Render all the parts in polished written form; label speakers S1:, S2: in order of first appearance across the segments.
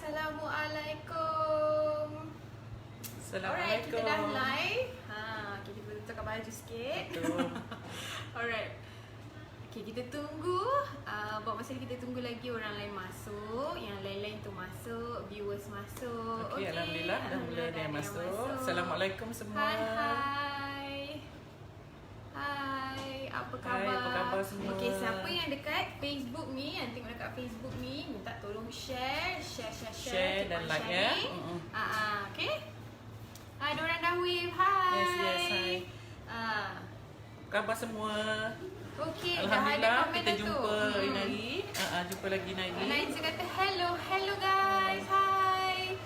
S1: Assalamualaikum. Alright, kita dah
S2: Assalamualaikum.
S1: live. Kita boleh tukar baju sikit.
S2: Betul.
S1: Alright. Okay, kita tunggu. Buat masa ni kita tunggu lagi orang lain masuk. Yang lain-lain tu masuk, viewers masuk.
S2: Okey, alhamdulillah dah mula ada yang masuk. Assalamualaikum semua.
S1: Hai. Hai, apa khabar?
S2: Hai, apa khabar semua?
S1: Okey, siapa yang dekat Facebook ni, yang tengok dekat Facebook ni, minta tolong share
S2: Dan
S1: keep on
S2: like ya.
S1: sharing. Okey. Ada orang dah wave. Hai.
S2: Yes, hai. Apa khabar semua?
S1: Okey, dah ada
S2: Alhamdulillah
S1: komen
S2: kita
S1: dah tu.
S2: jumpa hari ni. Jumpa lagi hari ni.
S1: Nainza kata hello guys, hai.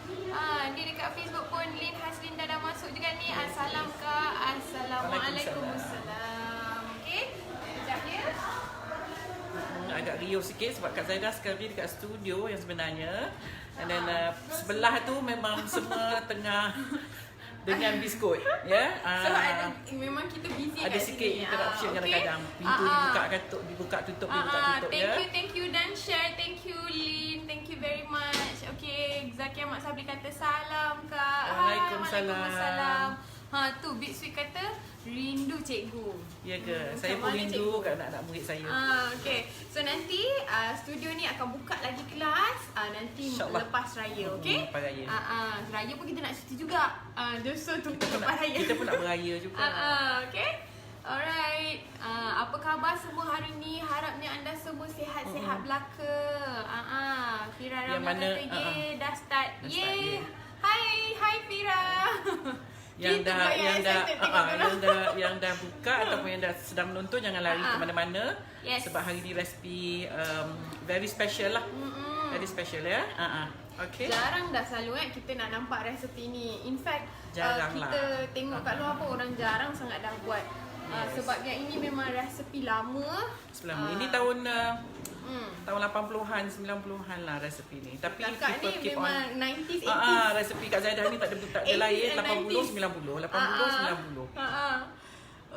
S1: Dia dekat Facebook pun Lin Haslinda dah masuk juga ni. Assalam kak, assalamualaikum. Okey, sekejap ya.
S2: Agak riuh sikit sebab Kak Zaidah sekarang ni dekat studio yang sebenarnya. Dan sebelah tu memang semua tengah dengan biskut ya.
S1: So memang kita busy
S2: Ada
S1: kat
S2: sikit
S1: sini.
S2: interruption
S1: Okey.
S2: kadang-kadang. Pintu dibuka tutup ya.
S1: Thank you dan share. Thank you Lin. Thank you very much. Okay, Zakia Mak Sabri kata salam kak.
S2: Waalaikumsalam.
S1: Waalaikumsalam. Tu Big Sweet kata rindu cikgu.
S2: Ya ke? Saya
S1: Macam
S2: pun
S1: mana,
S2: rindu
S1: cikgu?
S2: kat anak-anak murid saya.
S1: Okay. So nanti studio ni akan buka lagi kelas nanti
S2: InsyaAllah.
S1: lepas raya, okay?
S2: Lepas raya.
S1: Raya pun kita nak cuti juga. So tunggu
S2: Kita pun
S1: lepas
S2: nak,
S1: raya.
S2: kita pun nak beraya juga.
S1: Okay. Alright. Apa khabar semua hari ni? Harapnya anda semua sihat-sihat belaka. Fira
S2: Yang
S1: Ramlan
S2: mana,
S1: kata ye dah start.
S2: Dah start,
S1: Ye.
S2: ye.
S1: Hai Fira.
S2: Yang
S1: Kita
S2: dah
S1: pula
S2: yang dah
S1: excited tengok orang.
S2: yang dah buka ataupun yang dah sedang menonton jangan lari ke mana-mana.
S1: Yes.
S2: Sebab hari ni resipi very special lah. Very special ya. Okay.
S1: Jarang dah selalu kita nak nampak resepi ni. In fact,
S2: Jarang
S1: kita
S2: lah.
S1: tengok kat luar pun orang jarang sangat dah buat. Sebab yang ini memang resepi lama.
S2: Selama ini tahun 80-an, 90-an lah resepi ni. Tapi
S1: Kakak
S2: people
S1: ni
S2: keep on.
S1: memang 90s, 80s.
S2: Resepi Kak Zaidah ni tak ada
S1: 80s
S2: lain
S1: and
S2: 80 90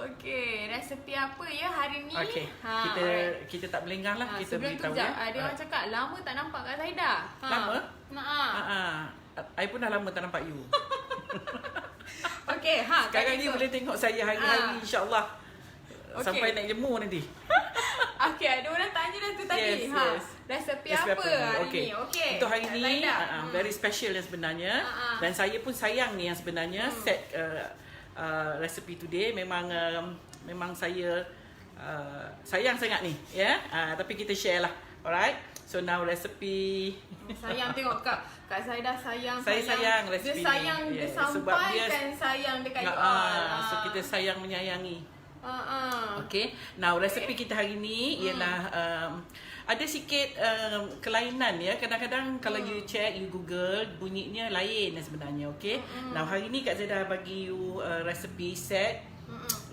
S1: Okey, resepi apa ya hari ni?
S2: Okey. Kita tak melengah lah, kita
S1: sebelum
S2: beritahu
S1: tu
S2: ya.
S1: ada orang cakap lama tak nampak Kak Zaidah.
S2: Lama? I pun dah lama tak nampak you.
S1: Okey,
S2: Sekarang ni boleh tengok saya hari-hari insya-Allah.
S1: Okey.
S2: Sampai naik jemur nanti.
S1: Okey, ada orang tanya dah tu tadi.
S2: Yes.
S1: Resepi
S2: Resipi
S1: apa hari
S2: Okey.
S1: ni? Okey.
S2: Untuk hari
S1: Kak
S2: ni
S1: Zaidah.
S2: very special yang sebenarnya. Dan saya pun sayang ni yang sebenarnya set resipi today memang saya sayang sangat ni ya. Tapi kita share lah. Alright. So now recipe.
S1: Sayang tengok Kak Zaidah sayang.
S2: Saya sayang resipi
S1: Dia sayang,
S2: ni.
S1: dia
S2: Sebab dia
S1: sampaikan sayang dekat you all.
S2: So kita sayang menyayangi.
S1: Okay.
S2: Okay. Now resipi kita hari ni ialah ada sikit kelainan ya. Kadang-kadang kalau you check, you Google, bunyinya lain sebenarnya. Okay. Now hari ni Kak Zaidah bagi you resipi set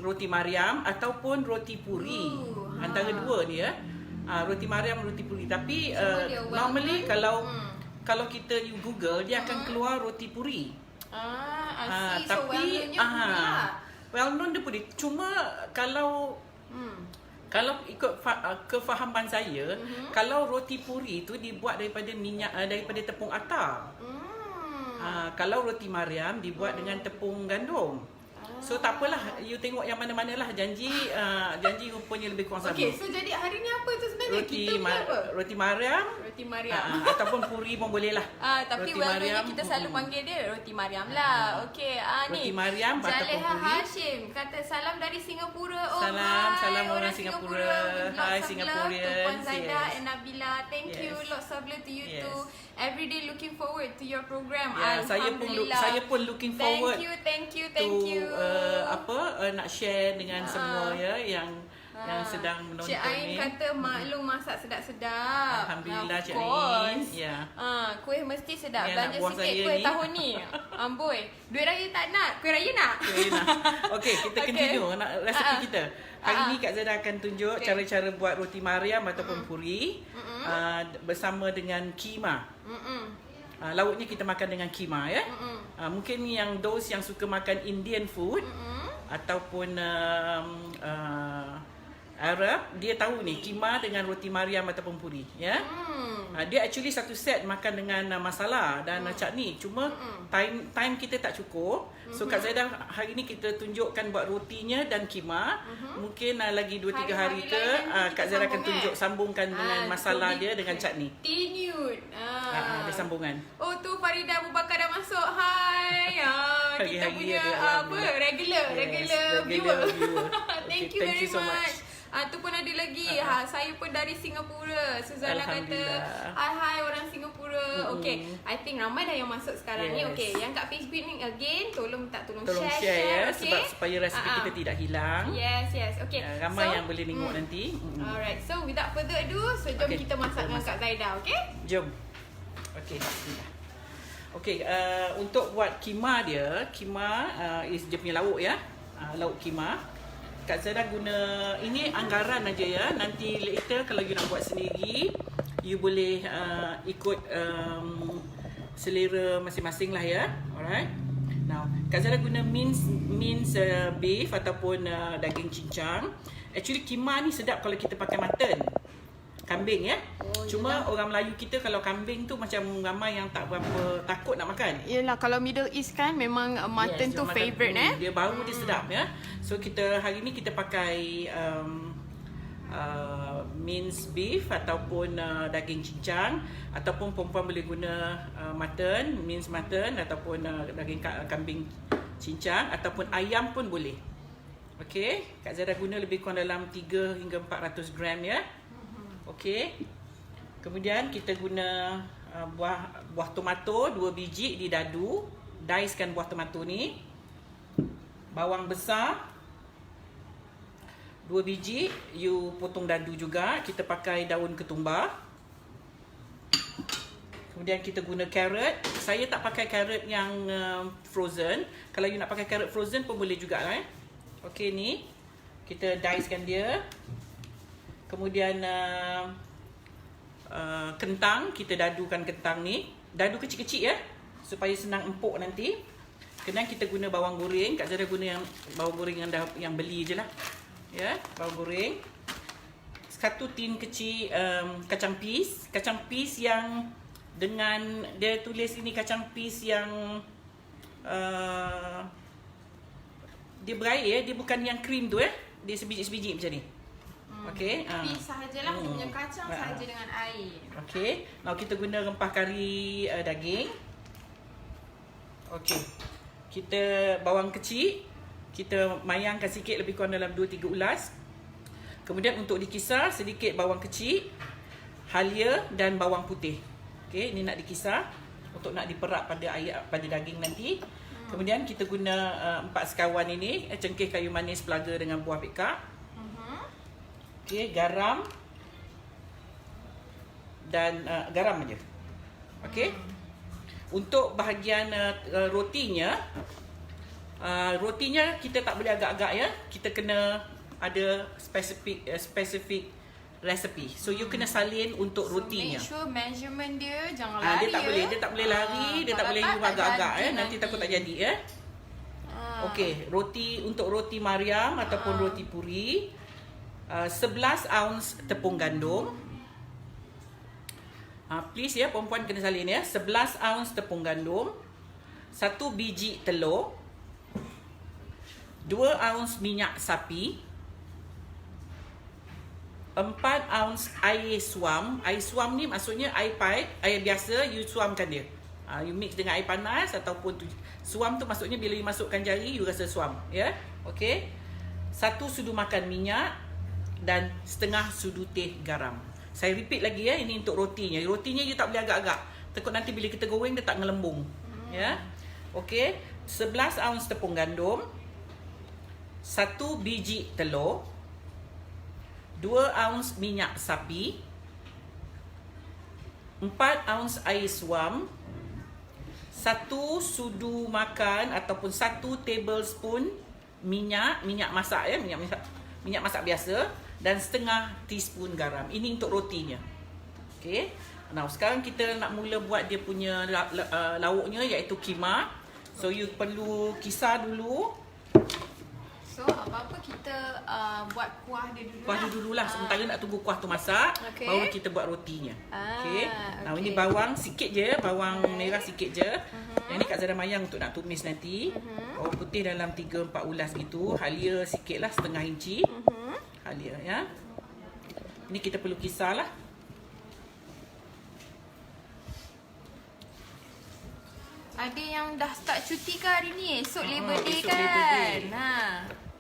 S2: roti Mariam ataupun roti puri. Antara dua ni ya. Roti Mariam, roti puri. Tapi normally kalau kita you Google, dia akan keluar roti puri.
S1: So
S2: Tapi
S1: well-knownnya puri lah.
S2: well known dia puri. Cuma kalau ikut kefahaman saya, kalau roti puri tu dibuat daripada minyak daripada tepung atar. Kalau roti Mariam dibuat dengan tepung gandum. So tak apalah, you tengok yang mana-manalah, janji rupanya lebih kurang sama.
S1: Okay, so jadi hari ni apa tu sebenarnya? Kita punya apa?
S2: Roti Mariam.
S1: Roti Mariam.
S2: Ataupun puri pun boleh lah.
S1: Tapi
S2: Roti
S1: well-knownnya
S2: Mariam,
S1: kita selalu panggil dia Roti Mariam lah. Okey, ni.
S2: Roti Mariam ataupun
S1: Jaleha
S2: puri.
S1: Hashim kata salam dari Singapura.
S2: Salam orang Singapura. Hai, Singaporeans.
S1: Puan Zaidah
S2: Yes.
S1: and Nabila. Thank you.
S2: Yes.
S1: Lots of love to you
S2: Yes.
S1: too. Every day looking forward to your program.
S2: Saya pun looking forward.
S1: Thank you.
S2: Nak share dengan semua ya yang sedang menonton
S1: Cik Ain
S2: ni.
S1: kata maklum masak sedap-sedap.
S2: Alhamdulillah,
S1: Of
S2: Cik
S1: course.
S2: Ain. Ya.
S1: Kuih mesti sedap.
S2: Ni
S1: Belanja
S2: anak buah
S1: sikit
S2: saya
S1: kuih
S2: ni.
S1: tahun ni. Amboi. Duit raya tak nak. Kuih raya nak.
S2: Okey, kita continue nak resipi kita. Hari ni Kak Zaidah akan tunjuk cara-cara buat roti Mariam ataupun puri bersama dengan kima. Lauknya kita makan dengan kima ya. Mungkin yang those yang suka makan Indian food ataupun Arab, dia tahu ni kima dengan roti Mariam ataupun puri, ya. Dia actually satu set makan dengan masala dan cakni. Cuma time kita tak cukup. So Kak Zaidah hari ni kita tunjukkan buat rotinya dan kima. Mungkin lagi 2-3 hari ke Kak Zaidah akan tunjuk sambungkan dengan masala dia dengan cakni.
S1: Continued.
S2: Ada sambungan.
S1: Oh tu Farida Abu Bakar dah masuk. Hai. Kita
S2: Hari-hari
S1: punya
S2: ada,
S1: regular viewer. Thank you
S2: thank
S1: very
S2: you so
S1: much. Tu pun ada lagi. Saya pun dari Singapura. Suzana kata,
S2: Alhamdulillah.
S1: hai orang Singapura. Okay, I think ramai dah yang masuk sekarang ni. Okay, yang kat Facebook ni again, tolong share
S2: ya,
S1: okay?
S2: sebab supaya resipi kita tidak hilang.
S1: Yes. Okay.
S2: Ramai yang boleh tengok nanti.
S1: Alright. So without further ado, jom kita masak dengan Kak Zaidah, okay?
S2: Jom. Okay, bismillah. Okay, untuk buat kima dia, is dia punya lauk ya. Lauk kima. Kak Zaidah guna, ini anggaran aja ya. Nanti later kalau you nak buat sendiri, you boleh ikut selera masing-masing lah ya. Alright. Now, Kak Zaidah guna mince beef ataupun daging cincang. Actually kima ni sedap kalau kita pakai mutton. Kambing ya. Cuma orang Melayu kita kalau kambing tu macam ramai yang tak berapa takut nak makan.
S1: Yelah, kalau Middle East kan memang mutton tu favourite
S2: Dia bau dia sedap ya. So kita hari ni kita pakai minced beef ataupun daging cincang, ataupun perempuan boleh guna minced mutton ataupun daging kambing cincang, ataupun ayam pun boleh. Okey, Kak Zaidah guna lebih kurang dalam 3 hingga 400 gram ya. Okey. Kemudian kita guna buah tomato 2 biji didadu. Dicekan buah tomato ni. Bawang besar 2 biji, you potong dadu juga. Kita pakai daun ketumbar. Kemudian kita guna carrot. Saya tak pakai carrot yang frozen. Kalau you nak pakai carrot frozen pun boleh juga lah. Okey, ni kita dicekan dia. Kemudian kentang, kita dadukan kentang ni. Dadu kecil-kecil ya, supaya senang empuk nanti. Kemudian kita guna bawang goreng. Kak Zaidah guna yang bawang goreng yang beli je lah ya, bawang goreng. 1 tin kecil kacang peas. Kacang peas yang dengan dia tulis ini kacang peas yang dia berair ya, dia bukan yang krim tu ya. Dia sebiji-sebiji macam ni. Okey.
S1: Peas sahajalah, dia punya kacang sahaja dengan air.
S2: Okey. Now kita guna rempah kari daging. Okey. Kita bawang kecil, kita mayangkan sikit lebih kurang dalam 2-3 ulas. Kemudian untuk dikisar sedikit bawang kecil, halia dan bawang putih. Okey, ini nak dikisar untuk nak diperap pada daging nanti. Kemudian kita guna 4 sekawan ini, cengkeh kayu manis pelaga dengan buah pekak. Okey, garam dan garam aja. Okey. Untuk bahagian rotinya kita tak boleh agak-agak ya. Kita kena ada specific recipe. So you kena salin untuk rotinya.
S1: Make sure measurement dia jangan lari.
S2: Dia tak boleh lari, dia tak boleh you agak-agak ya. Nanti takut tak jadi ya. Okey, untuk roti Mariam ataupun roti puri, 11 ounce tepung gandum. Please ya, perempuan kena salin ya. 11 ounce tepung gandum, 1 biji telur, 2 ounce minyak sapi, 4 ounce air suam. Air suam ni maksudnya air paip, air biasa you suamkan dia. You mix dengan air panas ataupun suam tu maksudnya bila you masukkan jari you rasa suam ya. Okey. 1 sudu makan minyak dan setengah sudu teh garam. Saya repeat lagi ya, ini untuk rotinya. Rotinya you tak boleh agak-agak. Takut nanti bila kita goreng dia tak ngelembung. Ya. Okey, 11 ounce tepung gandum, 1 biji telur, 2 ounce minyak sapi, 4 ounce air suam, 1 sudu makan ataupun 1 tablespoon minyak masak ya, minyak masak biasa, dan setengah teaspoon garam. Ini untuk rotinya. Okey. Nah, sekarang kita nak mula buat dia punya lauknya iaitu kima. So you perlu kisar dulu
S1: So apa-apa kita buat kuah dia dulu.
S2: Kuah dia dululah. Sementara nak tunggu kuah tu masak,
S1: Okey.
S2: baru kita buat rotinya. Okey. Nah,
S1: okey.
S2: ini bawang sikit je, bawang merah sikit je. Yang ni Kak Zara mayang untuk nak tumis nanti. Bawang putih dalam 3-4 ulas gitu. Halia sikit lah, setengah inci. Halia ya. Ini kita perlu kisar lah.
S1: Ada yang dah start cuti ke hari ni? Esok Labor Day
S2: esok
S1: kan?
S2: Labor Day.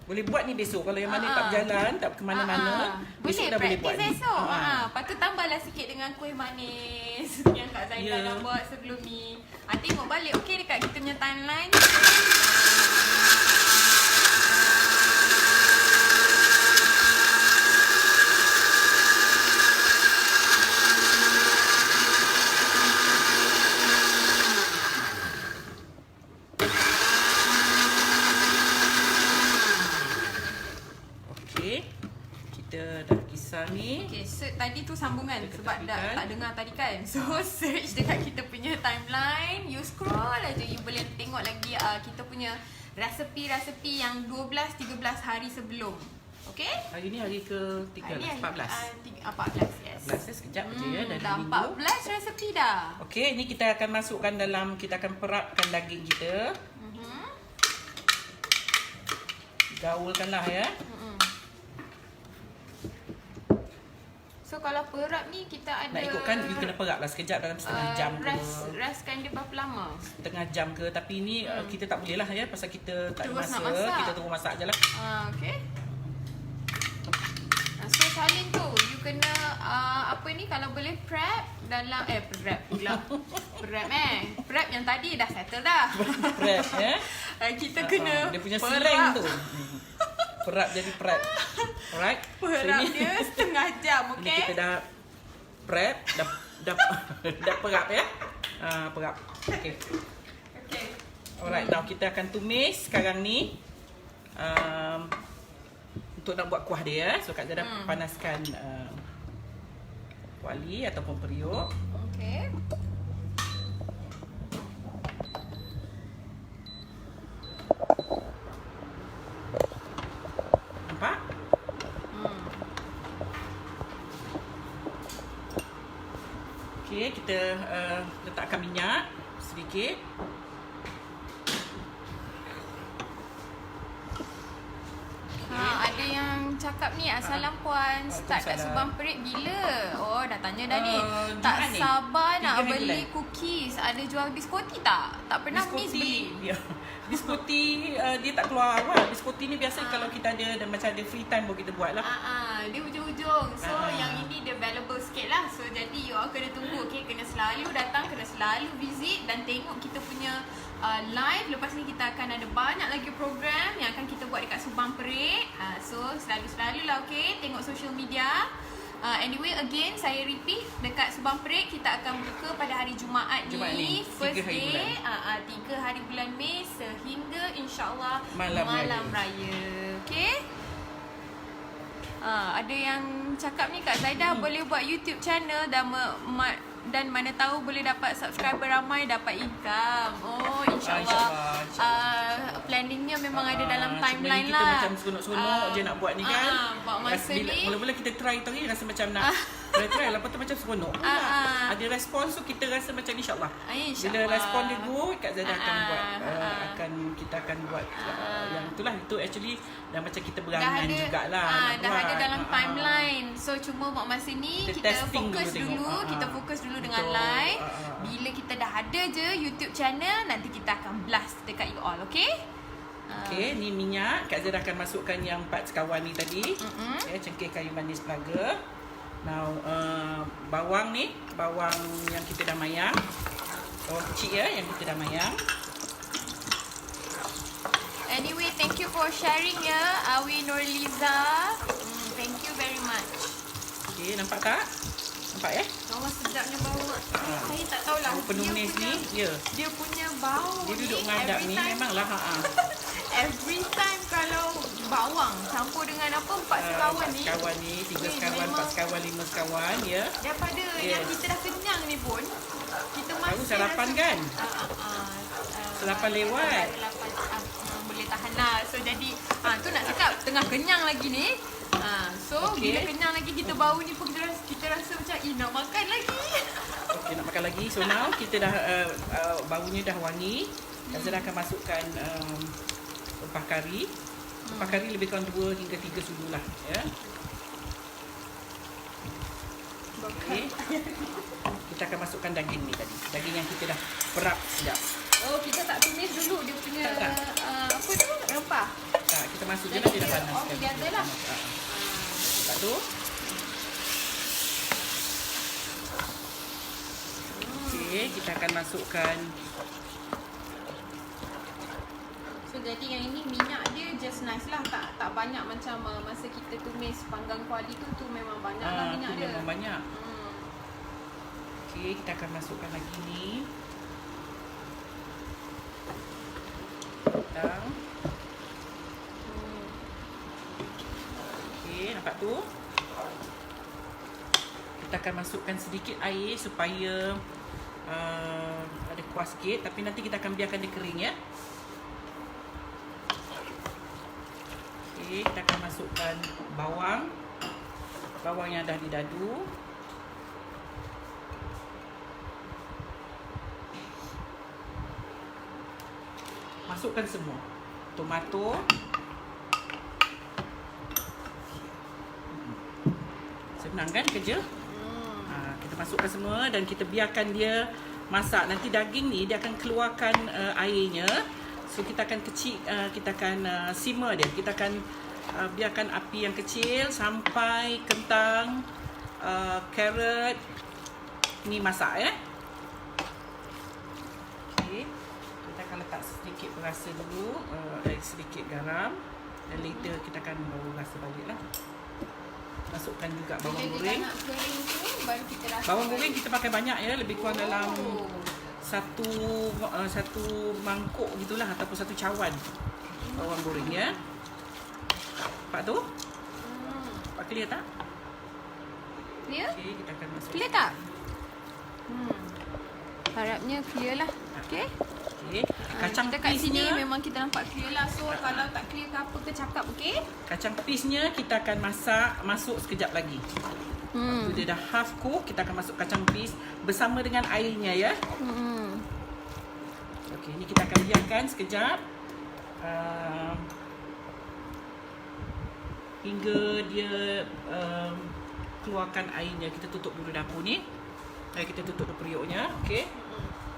S1: Boleh
S2: Boleh buat ni besok. Kalau yang mana tak berjalan, tak ke mana-mana, besok dah boleh buat ni.
S1: esok. Lepas tu tambahlah sikit dengan kuih manis yang Kak Zaida dah buat sebelum ni. Tengok balik okey dekat kita punya timeline.
S2: Okey. Kita dah kisar ni.
S1: Okay, so tadi tu sambungan
S2: Kita
S1: sebab
S2: tepikan.
S1: tak dengar tadi kan. So search dekat kita punya timeline, you scroll aja, you boleh tengok lagi kita punya resepi-resepi yang 12-13 hari sebelum. Okay?
S2: Hari ni hari ke-3 lah, 14.
S1: 14, yes.
S2: 14 sekejap je ya, dari
S1: dah
S2: minggu.
S1: 14 resepi dah.
S2: Okey, ni kita akan masukkan dalam, kita akan perapkan daging kita. Gaulkanlah ya.
S1: So kalau perap ni kita ada
S2: Nak ikutkan, you kena perap lah sekejap dalam setengah jam ke.
S1: restkan dia berapa lama?
S2: Setengah jam ke. Tapi ni kita tak boleh lah ya, pasal kita tak ada
S1: Terus
S2: masa.
S1: nak masak.
S2: Kita tunggu masak je lah.
S1: Okay. So salin tu you kena apa ni, kalau boleh prep dalam prep pula. Prep yang tadi dah settle dah.
S2: Prep ya.
S1: Kita kena
S2: dia punya
S1: perap.
S2: slang tu. Perap jadi prep. Alright.
S1: Perap dia setengah jam,
S2: Ini
S1: okey?
S2: kita dah prep, dah dah perap ya. Perap. Okey.
S1: Okey.
S2: Alright, now kita akan tumis sekarang ni. Untuk nak buat kuah dia. So Kak Zara panaskan kuali ataupun periuk.
S1: Okey.
S2: Nampak? Okey, kita letakkan minyak sedikit.
S1: Ada yang cakap ni, assalam puan, start kat
S2: Waalaikumsalam.
S1: Subang Perit bila? Oh, dah tanya dah ni. Tak
S2: Jumaat ni.
S1: sabar
S2: 3
S1: nak
S2: hari
S1: beli
S2: bulan.
S1: cookies. Ada jual biskoti tak? Tak pernah miss beli.
S2: Ya. Biskoti dia tak keluar awal. Biskoti ni biasa kalau kita ada macam ada free time baru kita buat lah.
S1: Dia ujung-ujung. So yang ini dia valuable sikit lah. So jadi you all kena tunggu, okay? Kena selalu datang, kena selalu visit dan tengok kita punya live. Lepas ni kita akan ada banyak lagi program yang akan kita buat dekat Subang Perit. So selalu-selalu lah, okay? Tengok social media. Anyway, again, saya repeat, dekat Subang Perit kita akan buka pada hari Jumaat ni, first
S2: 3 hari
S1: day,
S2: bulan.
S1: 3 hari bulan Mei sehingga insyaAllah
S2: Malam
S1: raya. Okay? Ada yang cakap ni, Kak Zaida boleh buat YouTube channel dan mana tahu boleh dapat subscriber ramai, dapat income. Oh, insyaAllah. Planningnya memang ada dalam timeline
S2: kita
S1: lah.
S2: macam seronok-seronok je nak buat ni kan.
S1: Buat masa ni.
S2: Mula-mula kita try tadi rasa macam nak try lepas tu macam seronok. Ada respon tu kita rasa macam insyaAllah. Bila
S1: InsyaAllah.
S2: respon dia good, Kak Zaida akan buat kita akan buat yang itulah, itu actually dah macam kita berangan jugalah.
S1: Dah ada dalam timeline. So cuma buat masa ni
S2: Kita
S1: kita
S2: testing
S1: fokus
S2: dulu tengok.
S1: kita fokus dulu dengan
S2: Betul.
S1: live. Bila kita dah ada je YouTube channel, nanti kita akan blast dekat you all, okay?
S2: Okey, ni minyak. Kak Zara akan masukkan yang 4 sekawan ni tadi. Ya, cengkeh kayu manis pelaga. Now, bawang ni, bawang yang kita dah mayang. Bawang kecil ya, yang kita dah mayang.
S1: Anyway, thank you for sharing ya, Awi Nurliza. Thank you very much.
S2: Okey, nampak tak? Nampak ya?
S1: Oh, sedapnya bau. Saya tak tahulah.
S2: Bau penumis ni, ya.
S1: Dia punya bau
S2: Dia duduk
S1: ni,
S2: ngadap
S1: every
S2: ni
S1: time-
S2: memanglah
S1: Every time kalau bawang campur dengan apa, 4 sekawan ni.
S2: 4 sekawan ni, 3 sekawan,
S1: memang
S2: 4 sekawan, 5 sekawan ya.
S1: Daripada yang kita dah kenyang ni pun, kita
S2: Baru
S1: masih
S2: sarapan
S1: rasa,
S2: kan? Sarapan lewat.
S1: Boleh tahan Nah, so jadi tu nak cakap tengah kenyang lagi ni. So bila kenyang lagi kita bau ni pun kita rasa macam nak makan lagi.
S2: Okey, nak makan lagi. So now kita dah baunya dah wangi. Azra akan masukkan rempah kari. Rempah kari lebih kurang 2 hingga 3 sudu lah, ya. Okey. Kita akan masukkan daging ni tadi. Daging yang kita dah perap sekejap.
S1: Oh, kita tak tumis dulu dia punya
S2: Tak.
S1: apa tu? Rempah.
S2: Tak, kita masuk je lah, dia dah panas.
S1: Oh, together lah.
S2: Lepas tu okey, kita akan masukkan.
S1: So jadi yang ini minyak dia just nice lah, tak banyak macam masa kita tumis panggang kuali tu memang banyak lah minyak dia.
S2: Memang banyak. Okey, kita akan masukkan lagi ni. Kentang. Okey, nampak tu? Kita akan masukkan sedikit air supaya ada kuah sikit, tapi nanti kita akan biarkan dia kering, ya. Okey, kita akan masukkan bawang. Bawang yang dah didadu. Masukkan semua. Tomato. Senang kan kerja? Kita masukkan semua dan kita biarkan dia masak. Nanti daging ni dia akan keluarkan airnya. So kita akan kita akan simmer dia. Kita akan biarkan api yang kecil sampai kentang, carrot ni masak, ya. Okey. Kita akan letak sedikit perasa dulu, sedikit garam, dan later kita akan baru rasa balik lah. Masukkan juga bawang goreng.
S1: Bila nak kering tu baru kita rasa.
S2: Bawang goreng kita pakai banyak, ya, lebih kurang dalam satu mangkuk gitulah, ataupun satu cawan bawang goreng, ya. Nampak tu? Nampak clear tak?
S1: Clear?
S2: Okey, kita akan masuk.
S1: Clear tak? Harapnya clear lah. Okey.
S2: Okey. Kacang
S1: kita kat sini
S2: peasnya,
S1: memang kita nampak clear lah. So kalau tak clear ke apa ke cakap, okey?
S2: kacang peasnya kita akan masuk sekejap lagi. Waktu dia dah half cook, kita akan masuk kacang peas bersama dengan airnya, ya. Okey, ni kita akan biarkan sekejap. Hingga dia keluarkan airnya. Kita tutup dulu dapur ni. Kita tutup periuknya. Okey.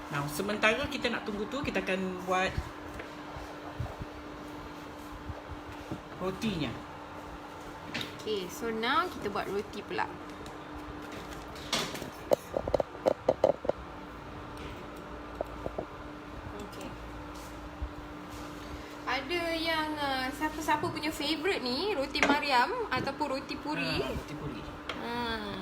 S2: Now, sementara kita nak tunggu tu, kita akan buat rotinya.
S1: Okay, so now kita buat roti pula. Okay. Ada yang siapa-siapa punya favourite ni, roti Mariam ataupun roti puri.
S2: Roti puri.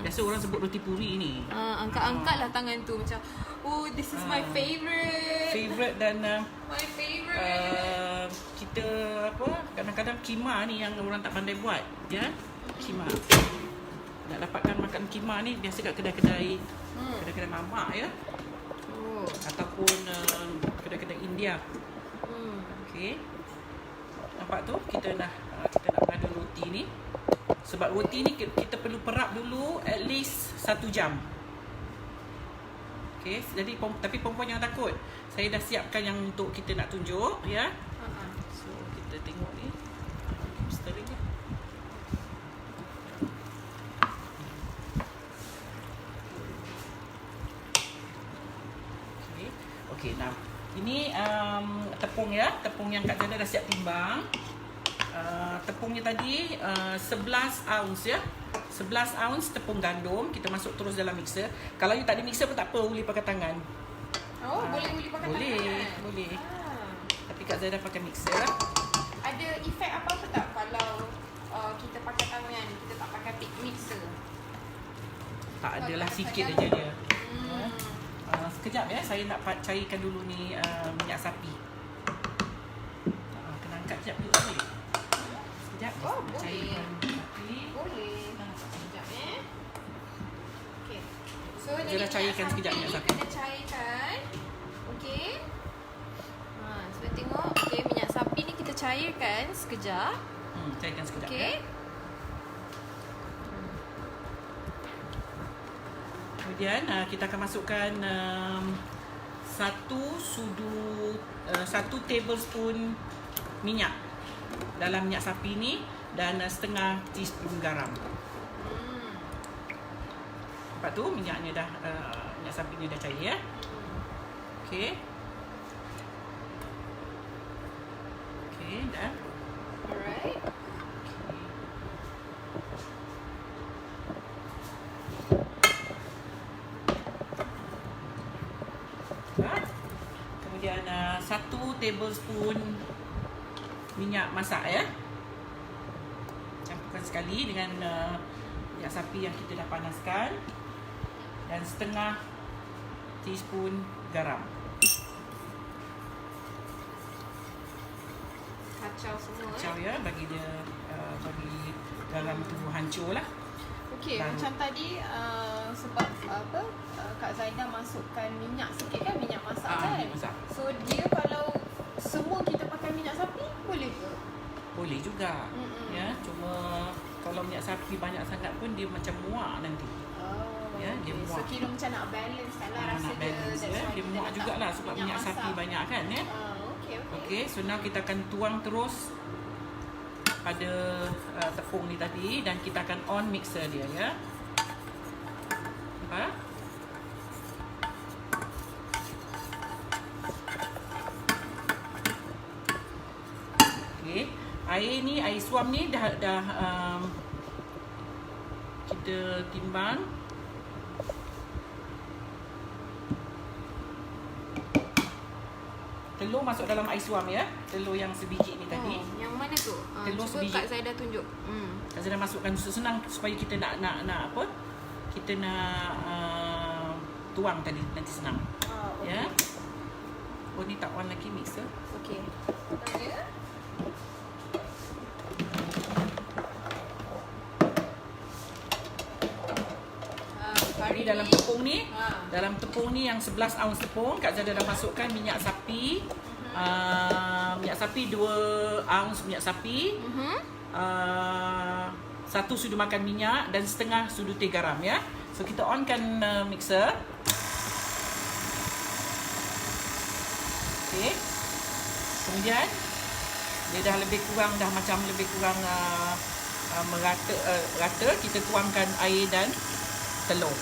S2: Biasa orang sebut roti puri ni.
S1: Angkat-angkat lah tangan tu macam, oh, this is my favourite.
S2: Favorite dan
S1: My favourite.
S2: kita kadang-kadang kima ni yang orang tak pandai buat, ya. Kima. Nak dapatkan makan kima ni biasa kat kedai-kedai kedai-kedai mamak, ya. Ataupun kedai-kedai India. Okey. Nampak tu kita nak mengadu roti ni. Sebab roti ni kita perlu perap dulu at least 1 jam. Okey, jadi tapi perempuan jangan takut. Saya dah siapkan yang untuk kita nak tunjuk, ya. So kita tengok ni. Stirring ni. Okey. Okey, nah. Ini tepung, ya. Tepung yang Kak Jana dah siap timbang. Tepungnya tadi 11 ounce, ya. 11 ounce tepung gandum. Kita masuk terus dalam mixer. Kalau you tak ada mixer pun tak apa, uli pakai tangan.
S1: Boleh uli pakai tangan?
S2: Boleh. Tapi Kak Zaida pakai mixer.
S1: Ada efek apa-apa tak kalau kita pakai tangan, kita tak pakai mixer?
S2: Tak adalah, sikit aja dia. Sekejap, ya. Saya nak cairkan dulu ni minyak sapi. Kena angkat sekejap dulu, boleh? Sekejap.
S1: Boleh.
S2: Cairkan sapi.
S1: Boleh. Sekejap, Okay. So
S2: Dia dah cairkan sekejap minyak sapi.
S1: Kena cairkan. Okay. So tengok. Okay, minyak sapi ni kita cairkan sekejap.
S2: Cairkan sekejap.
S1: Okey.
S2: Ya. Kemudian kita akan masukkan 1 tablespoon minyak dalam minyak sapi ni dan setengah teaspoon garam. Lepas tu minyaknya dah minyak sapi ni dah cair ya. Okey. Okey, dah.
S1: Alright.
S2: Kemudian 1 tablespoon minyak masak ya. Campurkan sekali dengan minyak sapi yang kita dah panaskan dan setengah teaspoon garam.
S1: Kacau semua.
S2: Kacau ya, bagi dia bagi garam tu hancur lah.
S1: Okey, macam tadi sebab apa Kak Zaida masukkan minyak sikit kan, minyak masak kan.
S2: Minyak masak.
S1: So dia kalau semua kita pakai minyak sapi boleh ke?
S2: Boleh juga. Ya, cuma kalau minyak sapi banyak sangat pun dia macam muak nanti. Ya, dia
S1: okay.
S2: muak.
S1: So kira macam nak balance kan lah rasa
S2: nak balance
S1: dia.
S2: ya. Dia muak jugalah sebab minyak sapi banyak kan ya. Okey, so now kita akan tuang terus pada tepung ni tadi dan kita akan on mixer dia ya. Nampak? Okey, air suam ni dah kita timbang. Telur masuk dalam air suam ya. Telur yang sebiji ni tadi.
S1: Yang mana tu?
S2: Telur
S1: cuba
S2: sebiji.
S1: Kak Zaida tunjuk.
S2: Kak Zaida masukkan senang supaya kita nak apa? Kita nak tuang tadi nanti senang.
S1: Okay.
S2: Ya. Oh ni tak on lagi mixer.
S1: Okey. Tanya.
S2: Jadi dalam tepung ni, dalam tepung ni yang 11 ounce tepung, Kak Zaida dah masukkan minyak sapi. Minyak sapi 2 ounce minyak sapi. 1 sudu makan minyak dan setengah sudu teh garam ya. So kita onkan mixer. Okey. Kemudian dia dah lebih kurang merata, kita tuangkan air dan telur.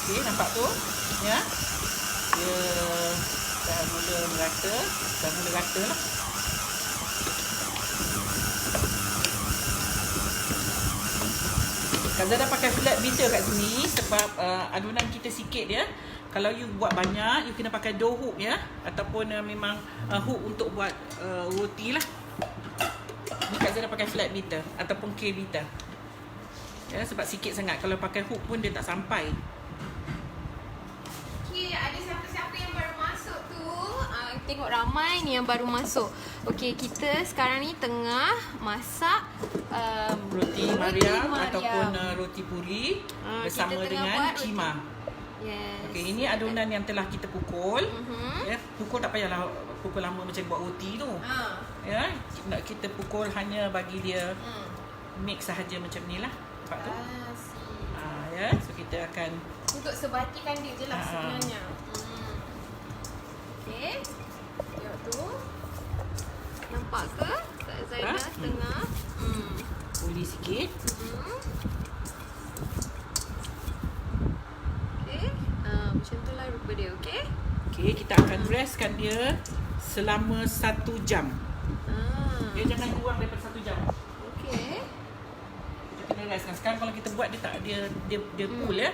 S2: Okey, nampak tu? Ya. Dia dah mula merata, lah. Kak Zaida pakai flat beater kat sini sebab adunan kita sikit ya. Kalau you buat banyak, you kena pakai dough hook ya, ataupun memang hook untuk buat roti lah. Ni Kak Zaida pakai flat beater ataupun K beater. Ya, sebab sikit sangat, kalau pakai hook pun dia tak sampai.
S1: Okey, ada siapa-siapa yang baru masuk tu? Tengok ramai ni yang baru masuk. Okey, kita sekarang ni tengah masak
S2: roti Mariam ataupun roti puri bersama dengan kima.
S1: Yes.
S2: Okey, ini adunan yang telah kita pukul. Ya, pukul tak payahlah pukul lama macam buat roti tu. Ya, nak kita pukul hanya bagi dia mix sahaja macam ni lah. Nampak tu? Ya, so kita akan
S1: untuk sebatikan dia je lah sebenarnya. Okey. Tengok tu. Nampak ke? Kak Zaida tengah
S2: puli sikit.
S1: Okey. Macam tu lah rupa dia, okey?
S2: Okey, kita akan restkan dia selama 1 jam. Dia jangan kurang daripada 1 jam.
S1: Okey.
S2: Kita kena restkan. Sekarang kalau kita buat dia pull ya.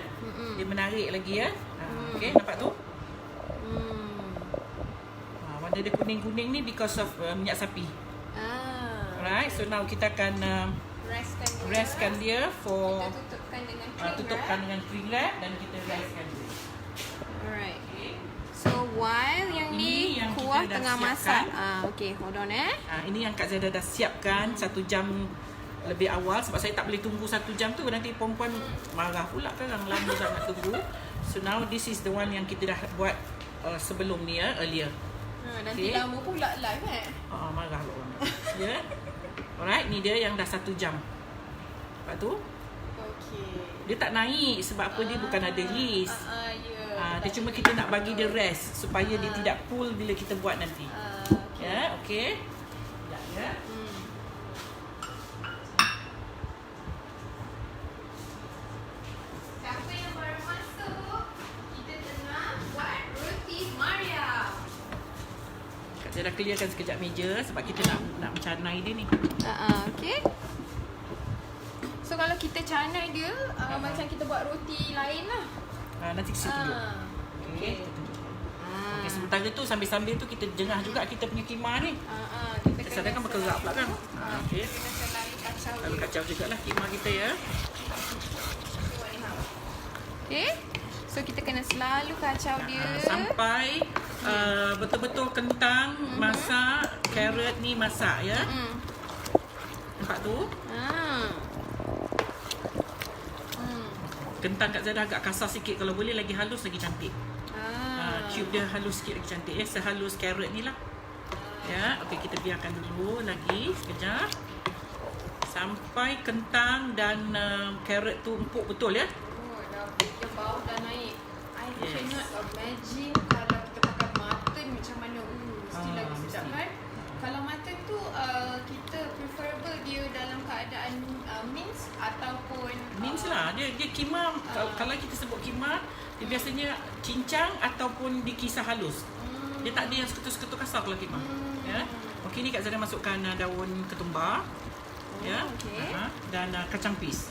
S2: Dia menarik lagi ya. Okey, nampak tu? Warna dia kuning-kuning ni because of minyak sapi. Alright, so now kita akan Restkan dia for
S1: Kita tutupkan dengan cling
S2: tutupkan
S1: wrap.
S2: dengan cling wrap dan kita restkan dia.
S1: Alright.
S2: Okay.
S1: So while yang
S2: Ini
S1: ni
S2: yang
S1: kuah
S2: kita dah
S1: tengah
S2: siapkan.
S1: masak. Okay, hold on
S2: Ini yang Kak Zada dah siapkan 1 jam lebih awal sebab saya tak boleh tunggu 1 jam tu nanti perempuan marah pula kan orang lama sangat tunggu. So now this is the one yang kita dah buat sebelum ni earlier.
S1: Nanti
S2: Okay.
S1: lama pula live
S2: Marah pula orang. Ya. Alright, ni dia yang dah 1 jam. Lepas tu
S1: Okay.
S2: dia tak naik sebab apa dia bukan ada yeast.
S1: Ya.
S2: Dia cuma kita nak bagi dia rest supaya dia tidak pull bila kita buat nanti.
S1: Okay.
S2: Ya, okey. Sekejap ya.
S1: Siapa yang baru masuk? Kita tengah buat roti Maria.
S2: Saya dah clearkan sekejap meja sebab kita nak mencanai dia ni.
S1: Okay. So kalau kita canai dia macam kita buat roti lain lah.
S2: Nanti kita tunjuk. Okey, kita tunjuk. Okey, sementara tu sambil-sambil tu kita jengah juga kita punya kemah ni.
S1: Kita
S2: Sedang kan bergerak pula kan. Okey.
S1: Kita selalu kacau
S2: Lalu
S1: dia.
S2: kacau jugalah kemah kita ya.
S1: Okay. So kita kena selalu kacau dia.
S2: Sampai betul-betul kentang masak, carrot ni masak ya. Nampak tu? Kentang Kak Zada agak kasar sikit, kalau boleh lagi halus lagi cantik. Cube dia halus sikit lagi cantik ya, sehalus carrot ni lah. Ya, okey kita biarkan dulu lagi sekejap. Sampai kentang dan carrot tu empuk betul ya.
S1: Dia bau dah naik. I
S2: Yes.
S1: cannot imagine kalau kita pakai mutton macam mana. Mesti lagi sedap
S2: mesti.
S1: kan? Kalau mutton tu kita preferable dia dalam keadaan mince ataupun
S2: Mince lah, dia kemah. Kalau kita sebut kemah, dia biasanya cincang ataupun dikisar halus. Dia tak ada yang sekutu-sekutu kasar kalau kemah. Ya. Okey ni Kak Zada masukkan daun ketumbar. Ya.
S1: okey.
S2: Dan kacang pis.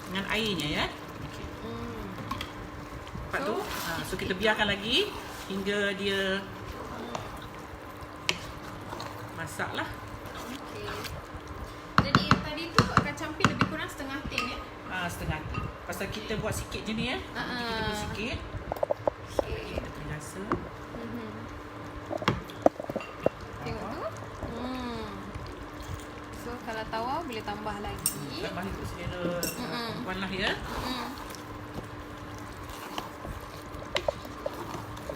S2: Dengan airnya ya. Okey. Lepas tu, so kita biarkan lagi hingga dia masak lah.
S1: Okay. Jadi yang tadi tu kacang pis lebih kurang setengah tin ya?
S2: Setengah tu. Pasal kita buat sikit je ni ya. Nanti kita buat sikit.
S1: Okay.
S2: Kita beri rasa.
S1: Tengok tu. So kalau tawar boleh tambah lagi.
S2: Tambah itu selera puan lah ya.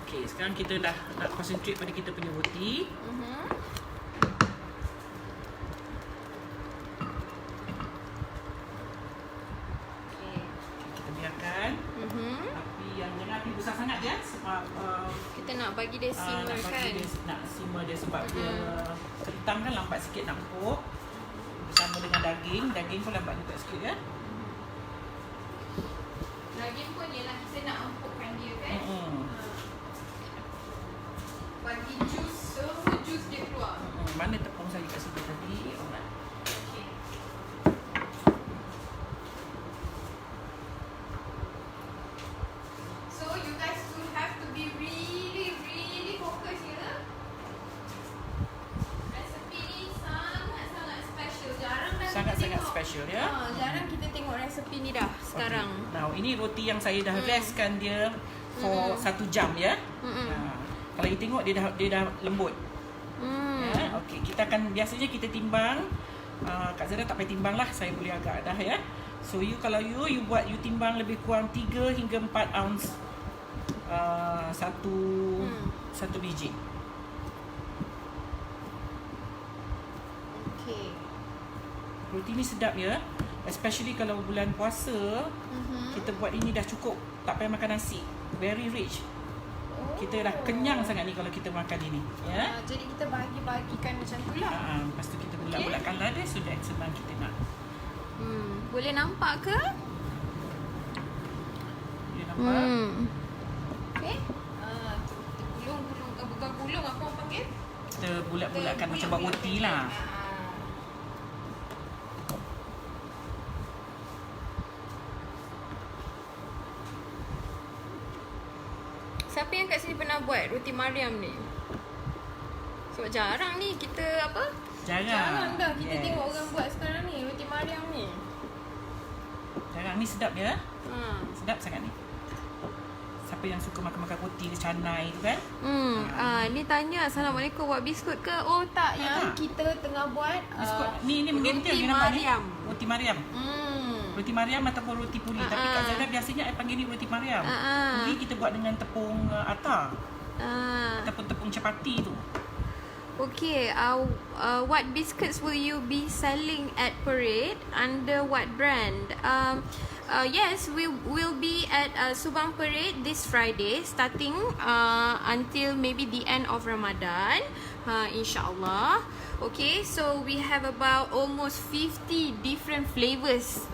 S2: Okey, sekarang kita dah nak concentrate pada kita punya roti. Kita biarkan. Api yang jangan api besar sangat ya sebab
S1: Kita nak bagi dia simmer
S2: nak
S1: kan?
S2: bagi dia nak simmer dia sebab dia kentang kan lambat sikit nak empuk. Bersama dengan daging pun lambat juga sikit ya.
S1: Daging pun ialah kita nak empukkan dia kan? Bagi jus, semua jus dia keluar.
S2: Mana tepung saya kat situ tadi? Alright.
S1: Okay. So you guys will have to be really focused here. Resepi ni sangat-sangat special. Jarang dah kita
S2: Sangat-sangat
S1: tengok.
S2: special ya.
S1: Jarang kita tengok resepi ni dah sekarang.
S2: Okay. Now ini roti yang saya dah restkan dia for 1 jam ya. Kalau you tengok dia dah lembut. Ya. Okey, kita akan biasanya kita timbang. Kak Zara tak payah timbang lah, saya boleh agak dah ya. So kalau you timbang lebih kurang 3 hingga 4 ounce satu biji.
S1: Okay.
S2: Roti ni sedap ya. Especially kalau bulan puasa, kita buat ini dah cukup, tak payah makan nasi. Very rich. Kita dah kenyang sangat ni kalau kita makan ini ya.
S1: Jadi kita bagi-bagikan macam tu lah.
S2: Lepas tu kita bulat-bulatkan lah dia sudah senang kita nak.
S1: Boleh nampak ke?
S2: Dia nampak?
S1: Okay. Gulung apa orang panggil?
S2: Kita bulat-bulatkan macam buat roti lah.
S1: Siapa yang kat sini pernah buat roti Mariam ni? Sebab jarang ni kita apa?
S2: Jarang
S1: Jarang dah kita
S2: Yes.
S1: tengok orang buat sekarang ni roti Mariam ni.
S2: ni sedap ya.
S1: Hmm.
S2: Sedap sangat ni. Siapa yang suka makan-makan roti canai tu kan?
S1: Ni tanya Assalamualaikum buat biskut ke? Oh tak, yang
S2: Tak.
S1: kita tengah buat
S2: Biskut ni menggentil
S1: roti
S2: ni nampak ni.
S1: Mariam.
S2: Roti Mariam. Roti Mariam ataupun roti puri. Tapi Kak Zaida biasanya I panggil ni roti Mariam. Puri kita buat dengan tepung atar ataupun tepung chapati tu.
S1: Okay, what biscuits will you be selling at Parade? Under what brand? Yes, we will be at Subang Parade this Friday, starting until maybe the end of Ramadan, insyaAllah. Okay, so we have about almost 50 different flavors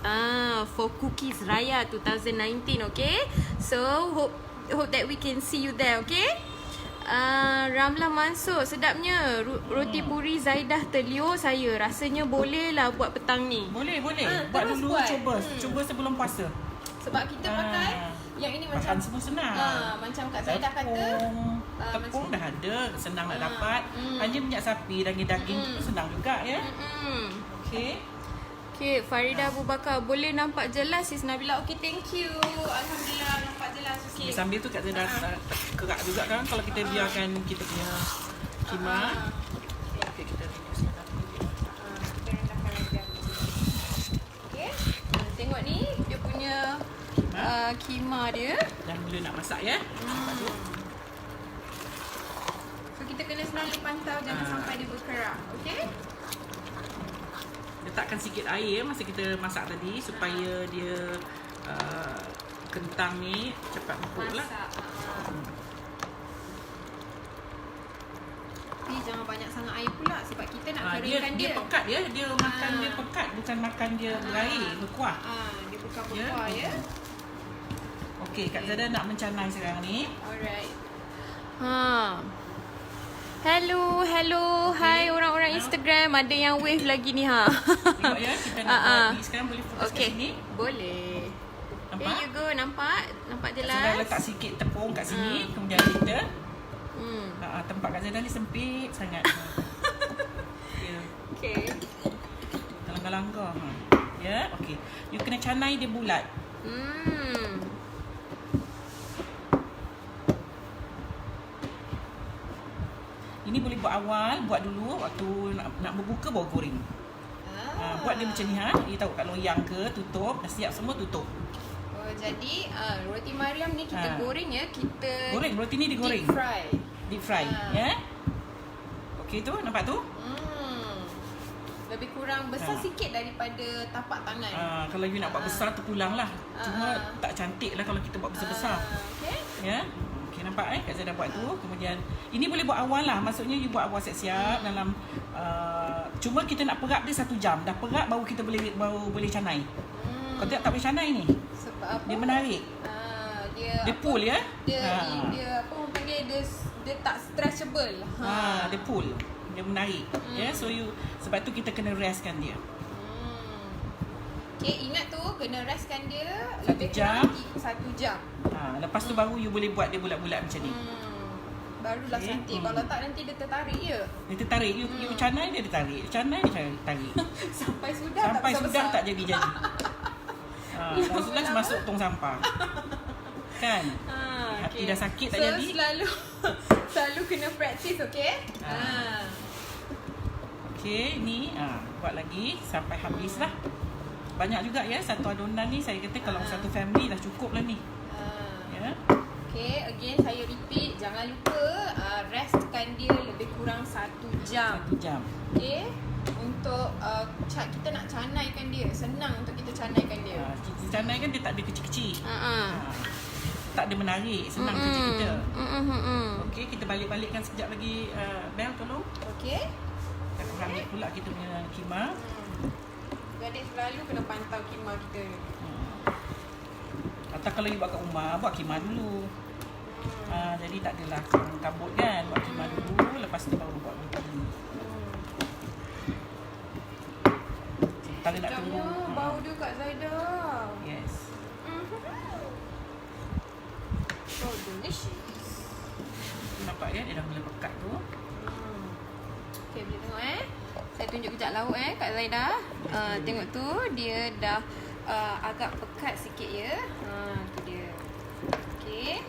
S1: for Cookies Raya 2019, okay? So, hope that we can see you there, okay? Ramlah Mansur, sedapnya roti puri Zaidah terliur saya. Rasanya boleh lah buat petang ni.
S2: Boleh. Buat
S1: terus
S2: dulu
S1: buat.
S2: cuba sebelum puasa.
S1: Sebab kita pakai yang ini macam
S2: Makan semua senang.
S1: macam Kak Zaidah kata,
S2: Tepung dah ada, senang nak dapat. Hanya minyak sapi, daging-daging tu senang juga ya. Okey.
S1: Okay, Farida Abu Bakar, boleh nampak jelas Sis Nabila. Okay, thank you. Alhamdulillah nampak jelas. Okay.
S2: Sambil tu Kak Zaida kerak juga kan kalau kita biarkan kita punya kima. Okey, kita reduce
S1: Okay. Tengok ni dia punya kima dia.
S2: Dah mula nak masak ya.
S1: So kita kena selalu pantau jangan sampai dia berkerak. Okay.
S2: Letakkan sikit air masa kita masak tadi supaya dia kentang ni cepat empuk lah.
S1: Tapi jangan banyak sangat air pula sebab kita nak keringkan
S2: dia pekat ya. Dia makan dia pekat, bukan makan dia berair, berkuah.
S1: Dia bukan berkuah ya.
S2: Okey, Kak Zaida nak mencanai sekarang ni.
S1: Alright. Hello. Hai orang-orang Instagram, ada yang wave lagi ni
S2: Tengok ya, kita nak buat ni sekarang boleh fokus kat sini.
S1: Boleh.
S2: Nampak?
S1: There you go, nampak jelas.
S2: Sudah letak sikit tepung kat sini, kemudian kita tempat Kak Zaida ni sempit sangat. Ya.
S1: Okay.
S2: Langgar-langgar. Ya, okey. You kena canai dia bulat. Ini boleh buat awal, buat dulu waktu nak berbuka baru goreng. Buat dia macam ni You tahu kat loyang ke, tutup, dah siap semua tutup.
S1: Oh, jadi roti Mariam ni kita goreng ya, kita
S2: goreng, roti ni digoreng. Deep fry, ya. Okey tu, nampak tu?
S1: Lebih kurang besar sikit daripada tapak tangan.
S2: Kalau you nak buat besar terpulang lah. Cuma tak cantik lah kalau kita buat besar-besar.
S1: Okay.
S2: Ya. Okay, nampak Kak Zaida buat tu. Kemudian ini boleh buat awal lah. Maksudnya you buat awal siap-siap dalam cuma kita nak perap dia 1 jam. Dah perap baru kita boleh canai. Kalau tak boleh canai ni.
S1: Sebab apa?
S2: Dia menarik. Dia pull ya.
S1: Dia apa orang panggil, dia tak stretchable.
S2: Dia pull. Dia menarik. Ya, so sebab tu kita kena restkan dia.
S1: Okay, ingat tu kena restkan dia
S2: 1 jam.
S1: 1 jam.
S2: Lepas tu baru you boleh buat dia bulat-bulat macam ni.
S1: Barulah cantik. Kalau tak nanti dia tertarik je.
S2: Dia tertarik. You canai dia tertarik. Canai dia tarik.
S1: Sampai sudah
S2: tak jadi. Dan sudah masuk tong sampah. Kan? Hati dah sakit tak jadi.
S1: Selalu kena practice, okay?
S2: Okay, ni buat lagi sampai habis lah. Banyak juga ya, satu adonan ni saya kata kalau satu family dah cukup lah ni. Ya.
S1: Okay, again saya repeat, jangan lupa restkan dia lebih kurang 1 jam.
S2: 1 jam.
S1: Okay, untuk kita nak canaikan dia, senang untuk kita canaikan dia.
S2: Kita canaikan dia tak ada kecil-kecil. Tak ada menarik, senang kerja kita. Okay, kita balik-balikkan sekejap lagi. Bel, tolong.
S1: Okay.
S2: Kita kurangi pula kita punya kima.
S1: Jadi selalu kena pantau kima kita.
S2: Atau kalau you buat kat rumah, buat kima dulu. Jadi tak adalah kabut kan. Buat kima dulu, lepas tu baru buat roti. Tak nak tunggu.
S1: Bau dia Kak Zaida.
S2: Yes.
S1: So delicious.
S2: Nampak ya, dia dah mula pekat tu.
S1: Okay, boleh tengok Saya tunjuk kejap lauk Kak Zaida. Tengok tu dia dah agak pekat sikit ya. Tu dia. Okey.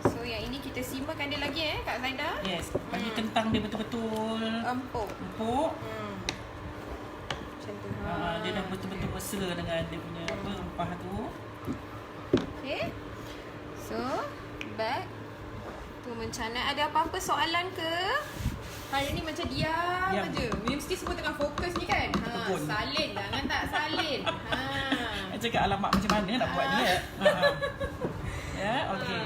S1: So yang ini kita simmerkan dia lagi Kak Zaida.
S2: Yes. Bagi kentang dia betul-betul
S1: Empuk.
S2: empuk.
S1: Macam tu.
S2: Dia dah betul-betul mesra dengan dia punya apa rempah tu.
S1: Okey. So, back tu mencanai. Ada apa-apa soalan ke? Hari ni macam diam je. Mesti semua tengah fokus ni kan. Salin, jangan tak salin.
S2: Nak cakap alamak macam mana nak buat ni ya. Ya, okey.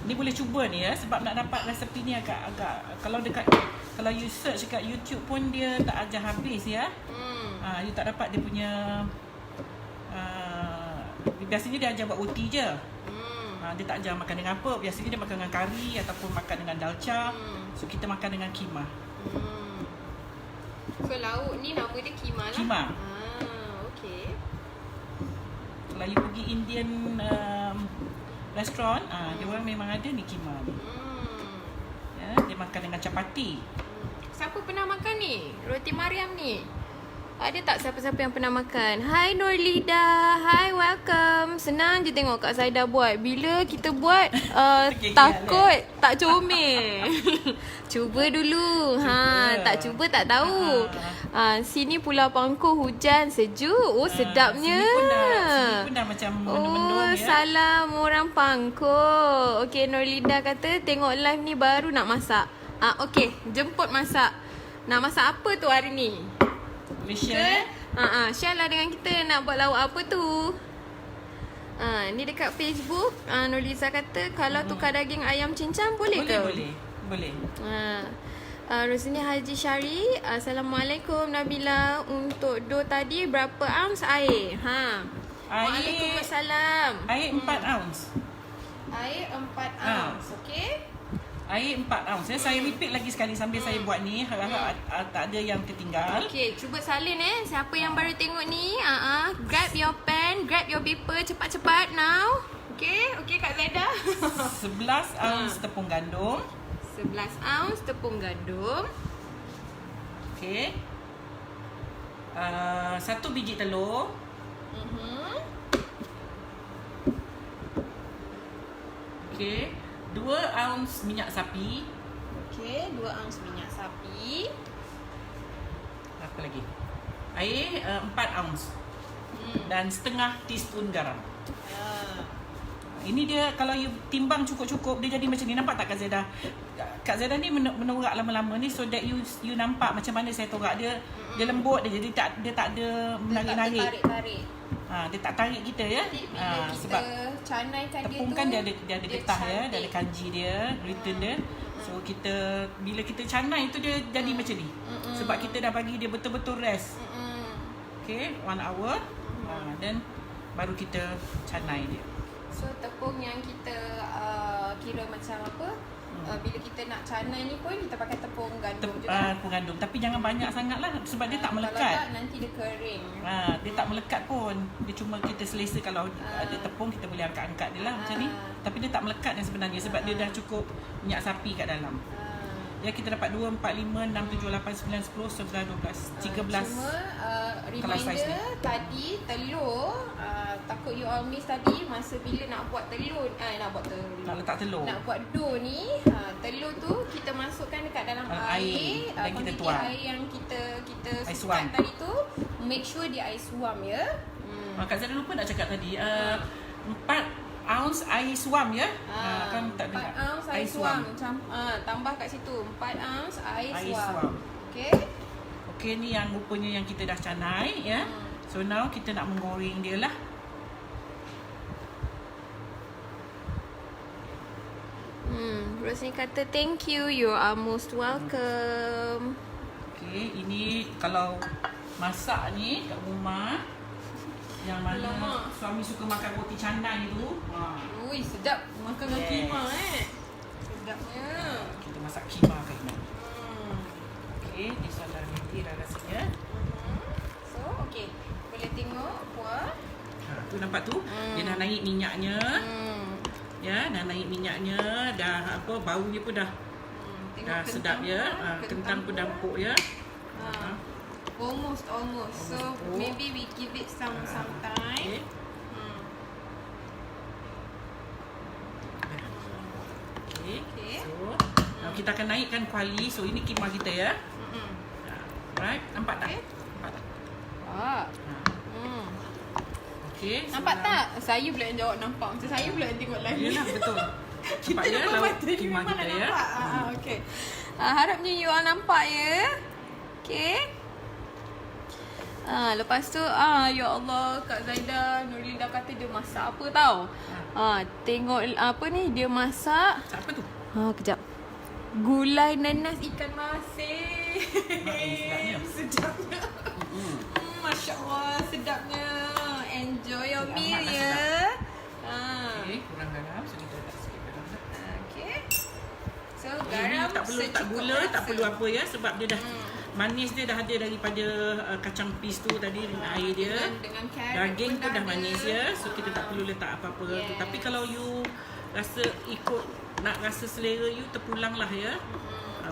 S2: Ni boleh cuba ni ya, sebab nak dapat resepi ni agak kalau you search kat YouTube pun dia tak ajar habis ya. You tak dapat dia punya biasanya dia ajar buat roti je. Dia tak ajar makan dengan apa. Biasanya dia makan dengan kari ataupun makan dengan dalca. So kita makan dengan keema.
S1: So lauk ni nama dia keema lah.
S2: Keema.
S1: Okey.
S2: Kalau you pergi Indian restoran, dia orang memang ada ni keema ni. Ya, dia makan dengan chapati.
S1: Siapa pernah makan ni? Roti Mariam ni. Ada tak siapa-siapa yang pernah makan? Hai Nurlida. Hai, welcome. Senang je tengok Kak Zaida buat. Bila kita buat takut tak comel. Cuba dulu. Tak cuba tak tahu. Sini Pulau Pangkor hujan sejuk. Sedapnya.
S2: Sini pun dah macam mendung-mendung ya.
S1: Salam orang Pangkor. Okey, Nurlida kata tengok live ni baru nak masak. Okey, jemput masak. Nak masak apa tu hari ni?
S2: Share.
S1: Share lah dengan kita nak buat lauk apa tu. Ni dekat Facebook, Nurliza kata kalau tukar daging ayam cincang boleh ke?
S2: Boleh.
S1: Rosini Haji Syari, Assalamualaikum Nabila. Untuk dough tadi berapa ounce air? Waalaikumsalam.
S2: Air 4 ounce.
S1: Air 4 ounce, okey.
S2: Air 4 ounce. Saya repeat lagi sekali sambil saya buat ni. Harap tak ada yang tertinggal.
S1: Okey, cuba salin Siapa yang baru tengok ni, grab your pen, grab your paper, cepat-cepat now. Okey Kak Zaida.
S2: 11 ounce tepung gandum.
S1: 11 ounce tepung gandum.
S2: Okey. 1 biji telur. Okey. 2 ounce minyak sapi.
S1: Okey, 2 ounce minyak sapi.
S2: Apa lagi? Air 4 ounce. Dan setengah teaspoon garam. Ini dia kalau you timbang cukup-cukup dia jadi macam ni. Nampak tak Kak Zaida? Kak Zaida ni menorak lama-lama ni so that you nampak macam mana saya torak dia. Dia lembut dia jadi dia tak ada menarik-narik.
S1: Tarik-tarik.
S2: Dia tak tarik kita ya.
S1: Bila kita
S2: sebab
S1: canaikan
S2: tepung
S1: dia
S2: kan
S1: tu,
S2: dia ada getah ya, dia ada kanji dia, return dia. So bila kita canai tu dia jadi macam ni. Sebab kita dah bagi dia betul-betul rest. Okay, 1 hour. Then baru kita canai dia.
S1: So tepung yang kita kira macam apa? Bila kita nak canai ni pun kita pakai tepung gandum juga.
S2: Tepung gandum. Tapi jangan banyak sangat lah sebab dia tak melekat.
S1: Kalau tak nanti dia kering.
S2: Dia tak melekat pun. Dia cuma kita selesa kalau ada tepung kita boleh angkat-angkat dia lah macam ni. Tapi dia tak melekat yang sebenarnya sebab dia dah cukup minyak sapi kat dalam. Ya, kita dapat 2, 4, 5, 6, 7, 8, 9, 10, 11, 12, 13.
S1: Cuma reminder tadi telur, takut you all miss tadi masa bila nak buat telur,
S2: nak letak telur.
S1: Nak buat dough ni, telur tu kita masukkan dekat dalam air
S2: dan kita tuang.
S1: Air yang kita
S2: air
S1: suam tadi tu, make sure dia air suam ya.
S2: Kak Zaida lupa nak cakap tadi 4 ounce air suam ya. Kan tak dengar.
S1: 4 ounce air suam. Tambah kat situ 4 ounce air suam. Okey,
S2: ni yang rupanya yang kita dah canai ya. So now kita nak menggoreng dia lah.
S1: Rosni kata thank you, you are most welcome.
S2: Okey, ini kalau masak ni kat rumah yang mana suami suka makan roti canai tu.
S1: Ui, sedap makan dengan keema Sedapnya.
S2: Kita masak keema kat sini. Okey, this one dah ready dah rasanya.
S1: So, okey. Boleh tengok puas.
S2: Tu nampak tu? Dia dah naik minyaknya. Ya, dah naik minyaknya, dah apa baunya pun dah sedap ya. Kentang pun dah empuk ya.
S1: Promo Almost. So maybe we give it some time.
S2: Okay.
S1: Okay.
S2: So, kita akan naikkan kuali. So, ini kemah kita ya. Right? Nampak tak?
S1: Okay.
S2: Nampak tak? Okay.
S1: Nampak tak? Saya pula yang jawab nampak. Macam saya pula yang tengok live.
S2: Yalah, betul.
S1: Kita
S2: Nampak ya
S1: nampak
S2: laut
S1: mata dia
S2: kemah
S1: memang
S2: kita
S1: nak
S2: ya.
S1: nampak. Okay. Harapnya you all nampak ya. Okay. Lepas tu ya Allah, Kak Zaida Nurlinda kata dia masak apa tau. Tengok apa ni dia masak.
S2: Apa tu?
S1: Kejap. Gulai nanas ikan masin.
S2: Sedapnya.
S1: Sedapnya. Masya Allah, sedapnya. Enjoy your meal
S2: Amatlah
S1: ya.
S2: Okay, kurang garam. So, kita letak sikit garam.
S1: Okay. So
S2: Ini
S1: garam
S2: tak perlu tak gula, tak perlu apa ya. Sebab dia dah manis dia dah ada daripada kacang peas tu tadi dengan air dia.
S1: Dengan carrot
S2: Daging pun dah
S1: ada.
S2: manis ya. So kita tak perlu letak apa-apa.
S1: Yes.
S2: Tapi kalau you rasa nak rasa selera you, terpulang lah ya.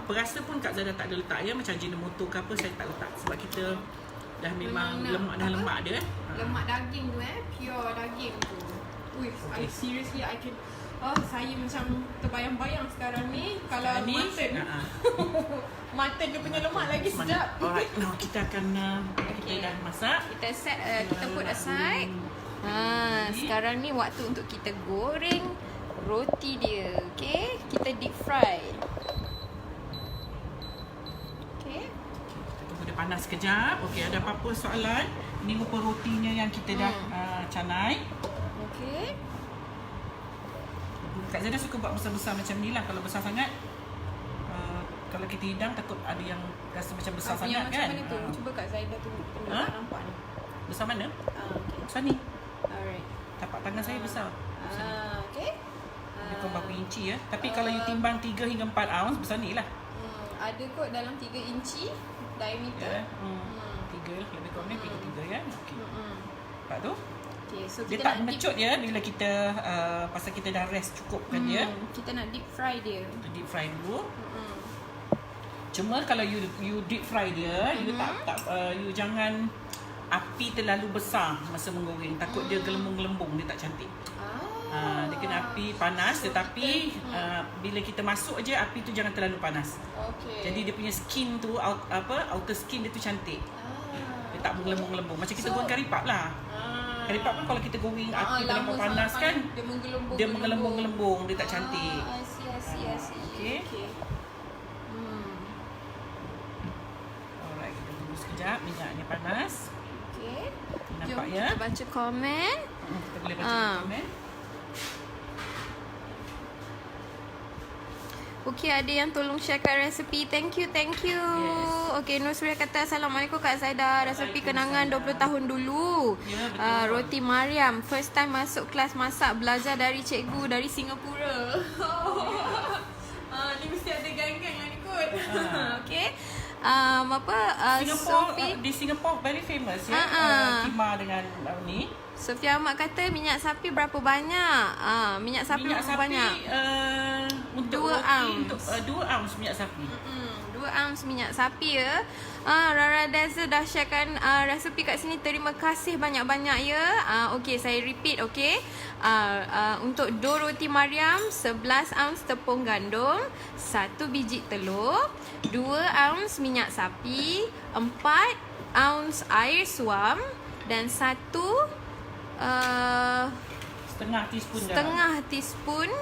S2: Perasa pun Kak Zaida tak ada letak ya. Macam Ajinomoto ke apa saya tak letak. Sebab kita dah memang lemak dia.
S1: Lemak daging tu pure daging tu. Ui,
S2: Okay.
S1: seriously I can saya macam terbayang-bayang sekarang ni kalau
S2: Ni,
S1: mutton. Mutton dia punya lemak lagi sedap.
S2: Alright, now kita akan kita dah masak.
S1: Kita set kita put aside. Sekarang ni waktu untuk kita goreng roti dia. Okay, kita deep fry. Okay.
S2: Kita tunggu dia panas sekejap. Okey, ada apa-apa soalan? Ini rupa rotinya yang kita dah canai.
S1: Okay.
S2: Kak Zaida suka buat besar-besar macam ni lah. Kalau besar sangat, kalau kita hidang takut ada yang rasa macam besar sangat
S1: macam
S2: kan.
S1: mana tu? Cuba Kak Zaida tu tak nampak ni.
S2: Besar mana?
S1: Okay.
S2: Besar ni.
S1: Alright.
S2: Tapak tangan saya besar.
S1: Okay.
S2: Dia pun berapa inci ya. Tapi kalau you timbang 3 hingga 4 ounce, besar ni lah.
S1: Ada kot dalam 3 inci diameter.
S2: Ya. 3 lah. Lebih kurang ni 3 ya. Okey. Nampak tu?
S1: Okay, so
S2: Dia
S1: kita
S2: tak
S1: nak
S2: mecut ya bila kita pasal kita dah rest cukupkan dia.
S1: Kita nak deep fry dia.
S2: Kita deep fry dulu. Cuma kalau you deep fry dia, you you jangan api terlalu besar masa menggoreng. Takut dia gelembung-gelembung, dia tak cantik. Dia kena api panas tetapi bila kita masuk aja api tu jangan terlalu panas.
S1: Okay.
S2: Jadi dia punya skin tu outer skin dia tu cantik. Dia tak gelembung-gelembung. Macam kita goreng kari pap lah. Kari pap kan kalau kita goreng api terlalu panas kan dia menggelembung-gelembung, dia tak cantik.
S1: I see.
S2: Okay. Alright, kita tunggu sekejap minyaknya panas.
S1: Okay.
S2: Nampak
S1: Jom
S2: ya?
S1: kita baca komen.
S2: Kita boleh baca komen.
S1: Okay, ada yang tolong sharekan resepi. Thank you.
S2: Yes.
S1: Okay, Nur Suria kata Assalamualaikum Kak Zaida. Resepi kenangan 20 tahun dulu.
S2: Ya, betul.
S1: Roti Mariam. First time masuk kelas masak. Belajar dari cikgu dari Singapura. Ni mesti ada gang-gang lah ni kot. Okay.
S2: Di Singapore very famous ya. Kima dengan ni.
S1: Sofia Ahmad kata minyak sapi berapa banyak? Minyak sapi berapa banyak?
S2: Untuk
S1: 2
S2: roti,
S1: ounce.
S2: 2 ounce minyak sapi.
S1: 2 ounce minyak sapi ya. Rara Dazzle dah sharekan resepi kat sini. Terima kasih banyak-banyak ya. Okey, saya repeat okey. Untuk dough roti Mariam 11 ounce tepung gandum, 1 biji telur, 2 ounce minyak sapi, 4 ounce air suam dan 1
S2: setengah teaspoon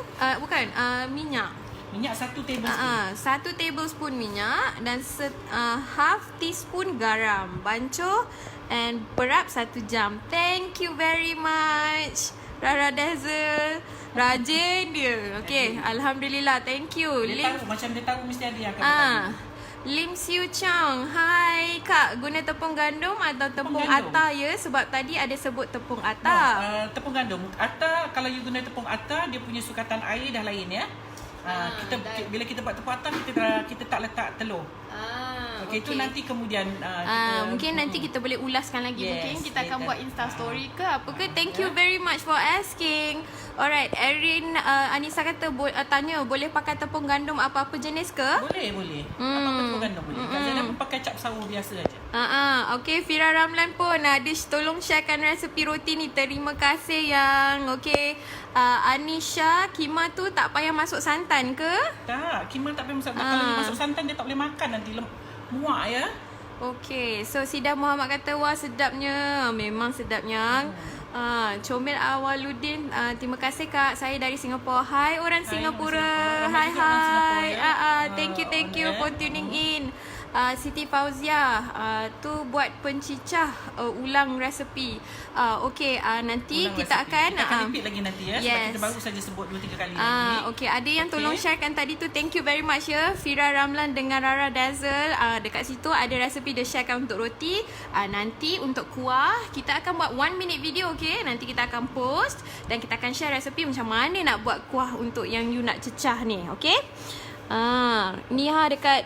S1: minyak.
S2: Minyak 1 tablespoon.
S1: 1 tablespoon minyak dan half teaspoon garam. Bancuh and perap 1 jam. Thank you very much. Rara Dazzle. Rajin dia. Okay, alhamdulillah. Thank you.
S2: Dia tahu mesti ada yang akan bertanya.
S1: Lim Siu Chang. Hai Kak, guna tepung gandum atau tepung atta ya? Sebab tadi ada sebut tepung atta.
S2: Tepung gandum. Atta, kalau you guna tepung atta, dia punya sukatan air dah lain ya. Bila kita buat tepung atta, kita tak letak telur. Okey, itu nanti kemudian
S1: mungkin nanti kita boleh ulaskan lagi.
S2: Yes,
S1: Mungkin kita akan
S2: later.
S1: buat Insta story ke apa ke. Thank you very much for asking. Alright, Erin Anissa kata tanya boleh pakai tepung gandum apa-apa jenis ke?
S2: Boleh. Apa-apa tu gandum boleh. Kak Zainab pun pakai cap sawo biasa aja.
S1: Okay, Fira Ramlan pun tolong sharekan resepi roti ni. Terima kasih yang okay. Anisha, kima tu tak payah masuk santan ke?
S2: Tak, Kima tak payah masuk. Kalau dia masuk santan dia tak boleh makan nanti muak ya.
S1: Okay, so Sida Muhammad kata wah sedapnya. Memang sedapnya. Comel Awaluddin, terima kasih Kak. Saya dari Singapura. Hai orang Singapura.
S2: Ramai juga orang Singapura, ya.
S1: Thank you for tuning in. Siti Fauzia tu buat pencicah ulang resepi. Okey, nanti
S2: Ulang
S1: kita
S2: resipi.
S1: akan
S2: kita akan repeat lagi nanti ya. Sebab
S1: yes.
S2: kita baru saja sebut 2-3 kali lagi.
S1: Okey, ada yang tolong
S2: Okey.
S1: sharekan tadi tu. Thank you very much ya. Fira Ramlan dengan Rara Dazzle. Dekat situ ada resepi dia sharekan untuk roti. Nanti untuk kuah kita akan buat 1 minute video, okey. Nanti kita akan post dan kita akan share resepi macam mana nak buat kuah untuk yang you nak cecah ni, okey. Ni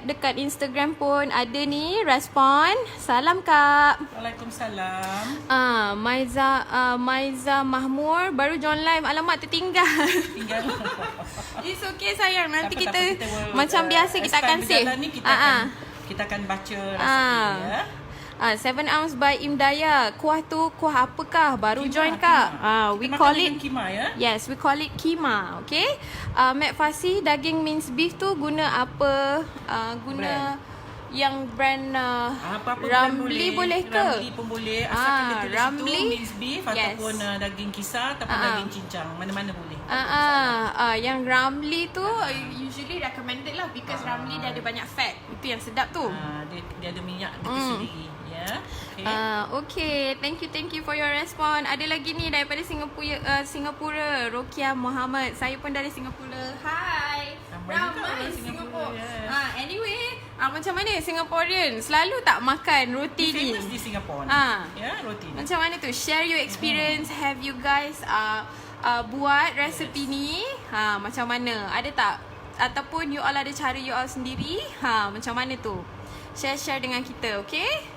S1: dekat Instagram pun ada ni respon. Salam Kak.
S2: Waalaikumsalam.
S1: Maiza Mahmur baru join live. Alamak tertinggal.
S2: Tinggal.
S1: It's okay sayang. Nanti
S2: Tak apa,
S1: kita
S2: will,
S1: macam biasa kita
S2: as
S1: akan
S2: time
S1: save.
S2: berjalan ni kita akan baca resepi ya.
S1: 7 ounce by Imdaya. Kuah tu kuah apakah? Baru
S2: Kima,
S1: join Kak.
S2: kima.
S1: We
S2: Kita
S1: call
S2: makan
S1: it
S2: dengan kima ya.
S1: Yes, we call it kima, okay? Mac Fasih, daging minced beef tu guna apa? Guna yang brand
S2: Apa-apa
S1: Ramly boleh ke?
S2: Ramly pun boleh. Asalkan dia tulis
S1: Ramly,
S2: itu minced beef
S1: yes.
S2: ataupun daging kisar ataupun daging cincang. Mana-mana boleh.
S1: Yang Ramly tu usually recommended lah because Ramly dia ada banyak fat. Itu yang sedap tu.
S2: Dia ada minyak dia sendiri ya.
S1: Okay, thank you for your response. Ada lagi ni daripada Singapura, Rokia Muhammad. Saya pun dari Singapura. Hai. Ramai Singapura. Anyway, macam mana Singaporean selalu tak makan roti ni?
S2: Famous di Singapura ni. Ya, roti ni.
S1: Macam mana tu? Share your experience. Have you guys buat resepi ni? Macam mana? Ada tak? Ataupun you all ada cara you all sendiri? Macam mana tu? Share dengan kita, okay?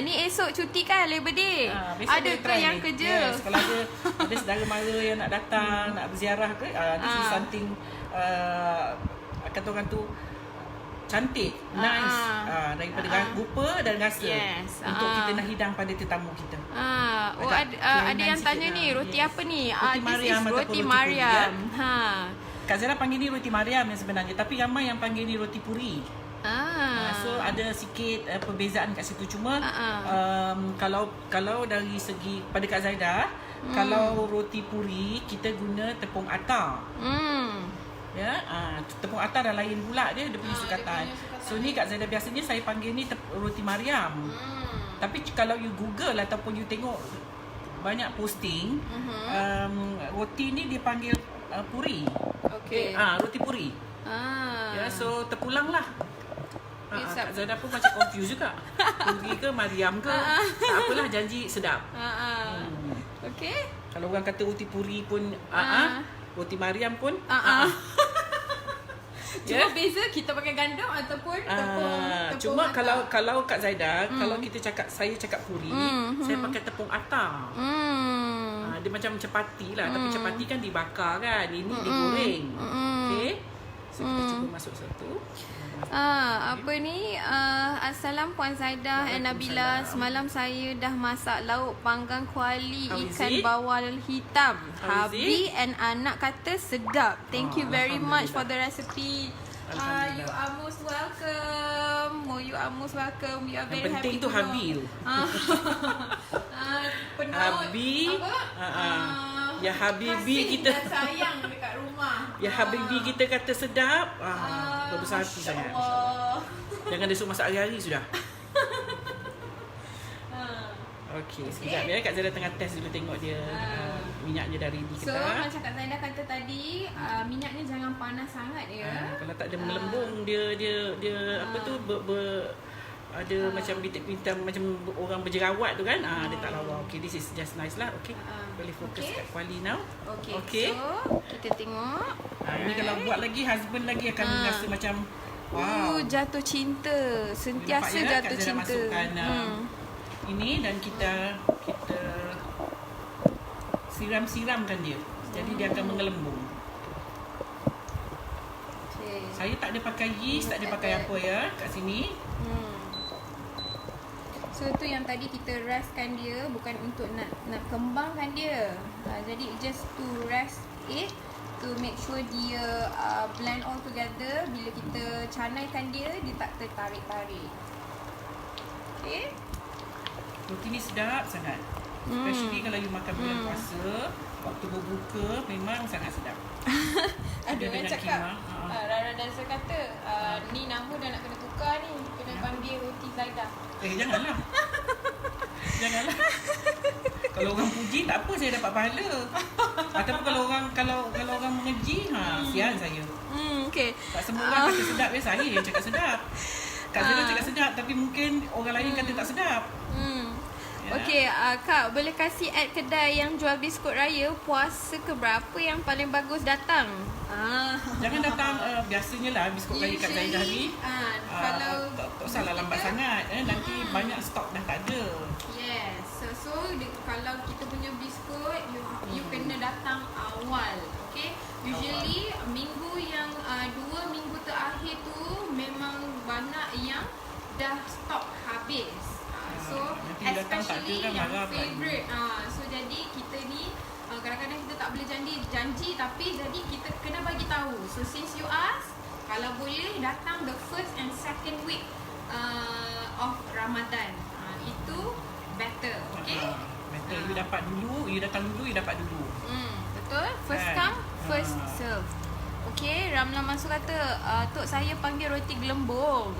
S1: Ni esok cuti kan Labor Day? Ada ke yang kerja?
S2: Yes, kalau ada saudara mara yang nak datang, nak berziarah ke, this is something kata orang tu cantik, nice daripada rupa dan rasa untuk kita nak hidang pada tetamu kita.
S1: Ada yang tanya ni, roti apa ni?
S2: Roti
S1: This
S2: Mariam
S1: is
S2: ataupun
S1: roti
S2: roti
S1: Mariam.
S2: puri, Kak Zara panggil ni roti Mariam yang sebenarnya, tapi ramai yang panggil ni roti puri. So ada sikit perbezaan kat situ, cuma kalau dari segi pada Kak Zaida, kalau roti puri kita guna tepung atar. Ya, tepung atar dah lain pula dia punya sukatan. So ni Kak Zaida biasanya saya panggil ni roti Mariam. Tapi kalau you Google ataupun you tengok banyak posting, roti ni dia panggil puri.
S1: Okay.
S2: Roti puri. Ya, so terpulang lah. Kak Zaida pun macam confused juga. Puri ke Mariam ke? Tak apalah, janji sedap.
S1: Okay.
S2: Kalau orang kata roti puri pun roti Mariam pun
S1: Cuma beza kita pakai gandum ataupun tepung
S2: cuma
S1: atar.
S2: kalau Kak Zaida, kalau saya cakap puri, saya pakai tepung atar. Dia macam capati lah, tapi capati kan dibakar kan. Ini digoreng. Okay. So kita cuba masuk satu.
S1: Apa ni? Assalam Puan Zaidah and Nabila. Semalam saya dah masak lauk panggang kuali ikan bawal hitam. Habi and anak kata sedap. Thank you very much for the recipe. You are most welcome. You are most welcome. We are very
S2: Yang penting
S1: happy
S2: tu
S1: to
S2: Habi
S1: know.
S2: tu.
S1: Habi.
S2: Ya Habibi
S1: kasih
S2: kita.
S1: dan sayang dekat rumah.
S2: Ya Habibi kita kata sedap. Berbesar hati sangat. Jangan dia suruh masak hari-hari sudah. Okey, sekejap ya. Kak Zaida tengah test dulu tengok dia minyaknya dari ni
S1: So,
S2: kita.
S1: macam Kak Zaida kata tadi, minyaknya jangan panas sangat ya.
S2: Kalau tak ada melembung dia apa tu ada macam bintik-bintik macam orang berjerawat tu kan. Dia tak lawa. Okay, this is just nice lah. Okay. Boleh fokus kat kuali now.
S1: Okay. So, kita tengok.
S2: Ni kalau buat lagi, husband lagi akan rasa macam
S1: Jatuh cinta. Sentiasa
S2: Nampak ya,
S1: jatuh
S2: Kak Zara
S1: cinta.
S2: masukkan ini dan kita siram-siramkan dia. Jadi dia akan menggelembung.
S1: Okay.
S2: Saya tak ada pakai yeast, tak ada pakai apa ya kat sini.
S1: So tu yang tadi kita restkan dia bukan untuk nak kembangkan dia. Jadi just to rest it, to make sure dia blend all together. Bila kita canaikan dia tak tertarik-tarik. Okay.
S2: Roti ni sedap sangat. Especially kalau you makan bulan puasa, waktu berbuka memang sangat sedap.
S1: Ada yang
S2: dengan
S1: cakap
S2: kima,
S1: Rara dan saya kata ni nama dah nak kena tukar ni. Kena panggil roti Zaidah.
S2: Janganlah. Janganlah. Kalau orang puji tak apa, saya dapat pahala. Ataupun kalau orang mengeji, sian saya.
S1: Okay.
S2: Tak semua orang kata sedap ya, saya yang cakap sedap. Kak Zara cakap sedap tapi mungkin orang lain kata tak sedap. Ya.
S1: Okay, Kak boleh kasih ad kedai yang jual biskut raya puasa keberapa yang paling bagus datang?
S2: Jangan datang biasanya lah biskut raya kat Zaidah ni.
S1: Kalau
S2: tak usahlah lambat sangat. Nanti banyak stok dah tak ada.
S1: Yes. So kalau kita punya biskut you kena datang awal. Okay. Usually minggu yang 2 minggu terakhir tu memang banyak yang dah stok habis. So especially
S2: kan
S1: yang favourite. So jadi kita ni kadang-kadang kita tak boleh janji tapi jadi kita kena bagi tahu. So since you ask, kalau boleh datang the first and second week of Ramadan. Itu better, okay?
S2: Better you dapat dulu, you datang dulu, you dapat dulu.
S1: Betul? First come, first serve. Okay, Ramlan masuk kata, Tok saya panggil roti gelembung.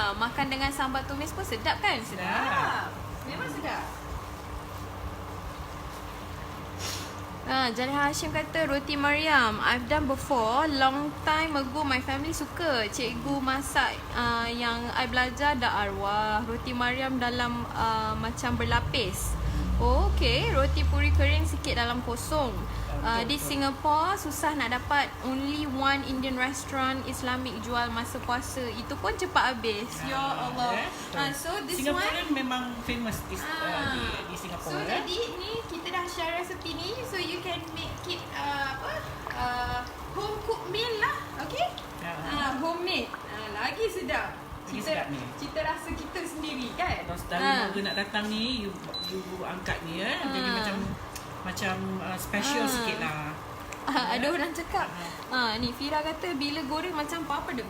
S1: Makan dengan sambal tumis pun sedap kan? Sedap. Memang sedap. Jalil Hashim kata roti Mariam I've done before, long time ago. My family suka. Cikgu masak yang I belajar dah arwah. Roti Mariam dalam macam berlapis. Okay, roti puri kering sikit dalam kosong. Di Singapore susah nak dapat. Only one Indian restaurant Islamic jual masa puasa. Itu pun cepat habis. Ya Allah. So this
S2: Singaporean
S1: one
S2: memang famous di Singapore.
S1: So jadi ni kita dah share resepi ni, so you can make it home cooked meal lah. Okay? Homemade. Lagi sedap. Cita rasa kita sendiri kan.
S2: Kalau saudara nak datang ni, you angkat ni ya. Jadi macam special sikit lah.
S1: Ada orang cakap ni Fira kata bila goreng macam papadum.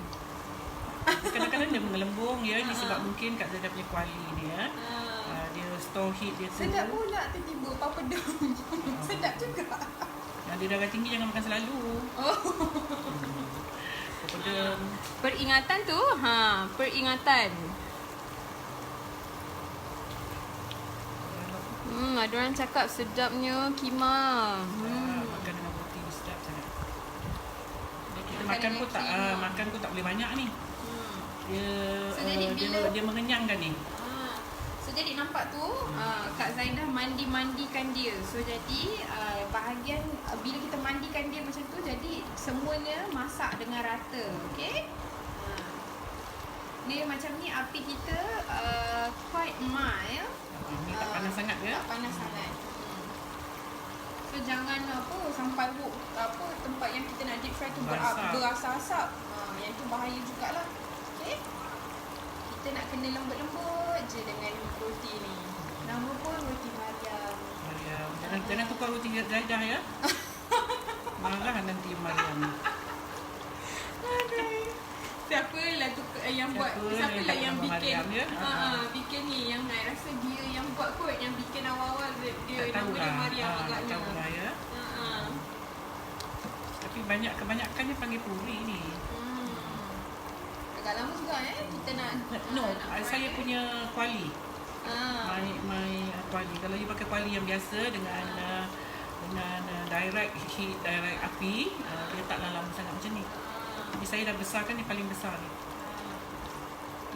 S2: Kadang-kadang dia mengelembung ya. Ni sebab mungkin Kak Zara punya kuali ni ya. Dia store heat dia tu.
S1: Sedap pula tiba-tiba papadum. Sedap juga.
S2: Yang dia darah tinggi jangan makan selalu. Papadum.
S1: Peringatan tu, peringatan. Ada orang cakap sedapnya kima.
S2: Makan dengan roti ni sedap sangat. Kita makan pun tak boleh banyak ni. Dia mengenyangkan ni.
S1: So jadi nampak tu Kak Zaidah mandikan dia. So jadi bahagian bila kita mandikan dia macam tu, jadi semuanya masak dengan rata. Okay. Dia macam ni api kita quite mild.
S2: Ni tak panas sangat ke?
S1: Tak panas sangat. So jangan sampai tempat yang kita nak deep fry tu berasap-asap. Yang tu bahaya jugalah. Okay. Kita nak kena lembut-lembut je dengan roti ni. Nama pun roti Mariam.
S2: Jangan tukar roti Zaidah ya. Marah nanti Mariam.
S1: Siapalah yang buat, siapalah yang bikin bikin ni, yang I rasa dia yang buat kot, yang bikin awal-awal dia nama dia Mariam agaknya.
S2: Tak tahu lah ya. Tapi kebanyakan dia panggil puri ni.
S1: Agak lama juga kita nak.
S2: Saya punya kuali. My kuali. Kalau you pakai kuali yang biasa dengan direct heat, direct api, dia taklah lama sangat macam ni. Jadi saya dah besarkan ni, paling besar ni.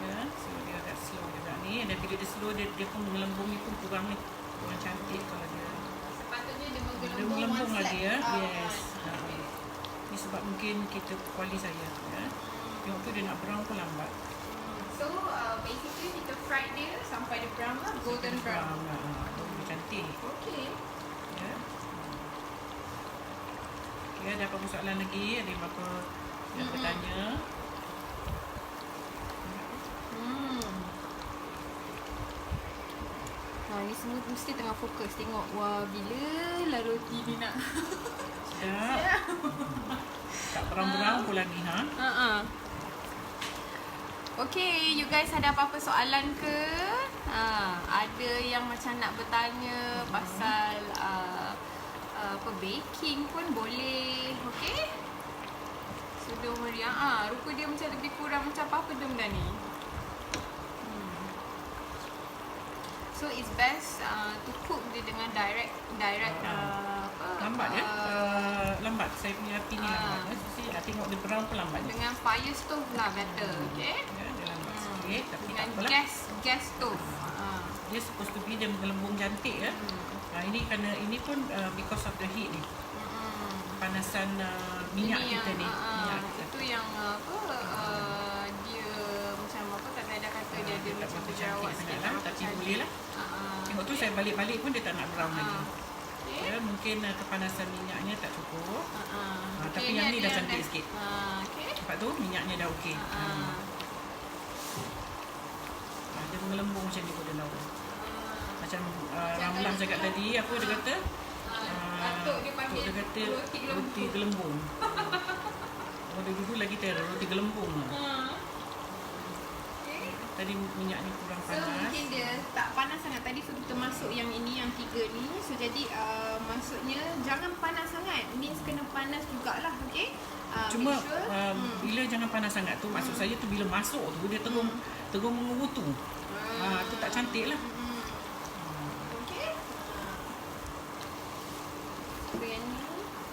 S2: Ya, so dia agak slow juga ni. Dan bila dia slow, dia pun mengelembung ni pun kurang ni. Kurang cantik kalau dia.
S1: Sepatutnya dia
S2: Dia mengelembung lagi ya. Yes. Ni Tapi sebab mungkin kita kuali saya ya. Tengok tu dia nak brown pun lambat.
S1: So basically kita fry dia sampai dia brown lah, golden brown.
S2: Dia cantik.
S1: Okay.
S2: Ya. Okay, ada apa soalan lagi? Ada apa yang bertanya?
S1: Ni semua mesti tengah fokus tengok, wah bila lah roti ni nak.
S2: Sedap. Tak brown-brown pun lagi
S1: Okay, you guys ada apa-apa soalan ke? Ada yang macam nak bertanya pasal apa baking pun boleh. Okay? So don't worry. Rupa dia macam lebih kurang macam apa dia benda ni. So it's best to cook dia dengan direct
S2: lambat ya. Lambat. Saya punya api ni lambat ya. Saya nak tengok dia brown pun lambat.
S1: Dengan fire stove lah better. Okay?
S2: Ya, dia lambat sikit tapi
S1: dengan
S2: tak apalah.
S1: gas stove.
S2: Dia supposed to be dia melembung cantik ya. Ini kerana ini pun because of the heat ni. Panasan minyak
S1: ini
S2: kita
S1: yang,
S2: ni. Minyak kita.
S1: Itu yang dia macam apa kadang-kadang kata dia ada macam berjerawat sikit
S2: lah, tapi boleh lah. Tengok tu saya balik-balik pun dia tak nak brown lagi.
S1: Okay.
S2: Ya, mungkin kepanasan minyaknya tak cukup.
S1: Okay,
S2: tapi yang ni dah cantik sikit.
S1: Okay.
S2: Nampak tu minyaknya dah okey. Dia melembung macam ni pun dia lawa. Macam Ramlan cakap tadi, apa dia kata?
S1: Atuk dia panggil
S2: dia kata
S1: roti gelembung.
S2: Dia dulu lagi terror roti gelembung. Tadi minyak ni kurang
S1: So
S2: panas.
S1: mungkin dia tak panas sangat tadi, so kita masuk yang ini, yang 3 ni. So jadi maksudnya jangan panas sangat, means kena panas jugalah. Okay.
S2: Cuma bila jangan panas sangat tu, maksud saya tu bila masuk tu dia terus mengutu. Tu tak cantik lah.
S1: Okay. So yang ni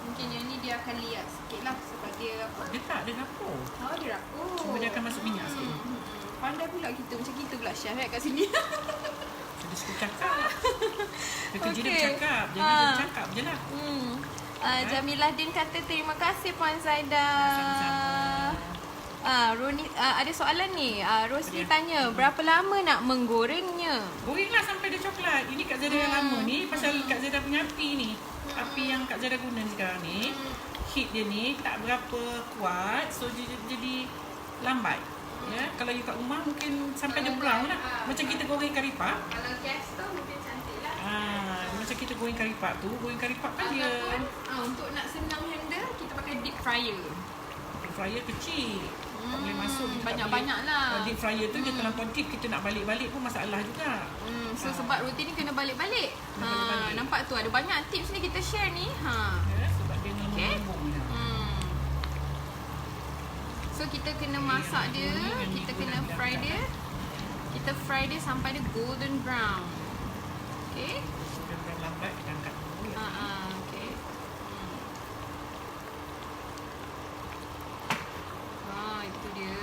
S1: mungkin yang ni dia akan liat sikit lah sebab dia apa?
S2: Dia tak, dia rapur.
S1: Dia rapur.
S2: Cuma dia akan masuk minyak sikit.
S1: Pandai pula kita, macam kita pula chef kat sini.
S2: Dia suka cakap. Dia kerja dia bercakap. Jadi dia bercakap je lah.
S1: Jamilah Din kata terima kasih Puan Zaida. Roni, ada soalan ni. Rosli tanya, berapa lama nak menggorengnya?
S2: Gorenglah sampai dia coklat. Ini Kak Zaida yang lama ni. Pasal Kak Zaida punya api ni. Api yang Kak Zaida guna sekarang ni. Heat dia ni tak berapa kuat. So jadi lambat. Ya, kalau you kat rumah mungkin sampai dia brown lah. Macam kita goreng kari pap.
S1: Kalau gas tu mungkin cantik lah.
S2: Macam kita goreng kari pap tu. Goreng kari pap kan dia
S1: untuk nak senang handle, kita pakai deep fryer.
S2: deep fryer kecil. Tak boleh masuk.
S1: Banyak-banyak lah.
S2: Deep fryer tu dia terlampau deep, kita nak balik-balik pun masalah juga.
S1: So sebab roti ni kena balik-balik. Nampak tu ada banyak tips ni kita share ni.
S2: Ya, sebab dia melembung ni.
S1: So kita kena masak dia, kita kena fry dia. Kita fry dia sampai dia golden brown. Okay.
S2: Golden brown lambat kita angkat dulu.
S1: Okay. Itu dia.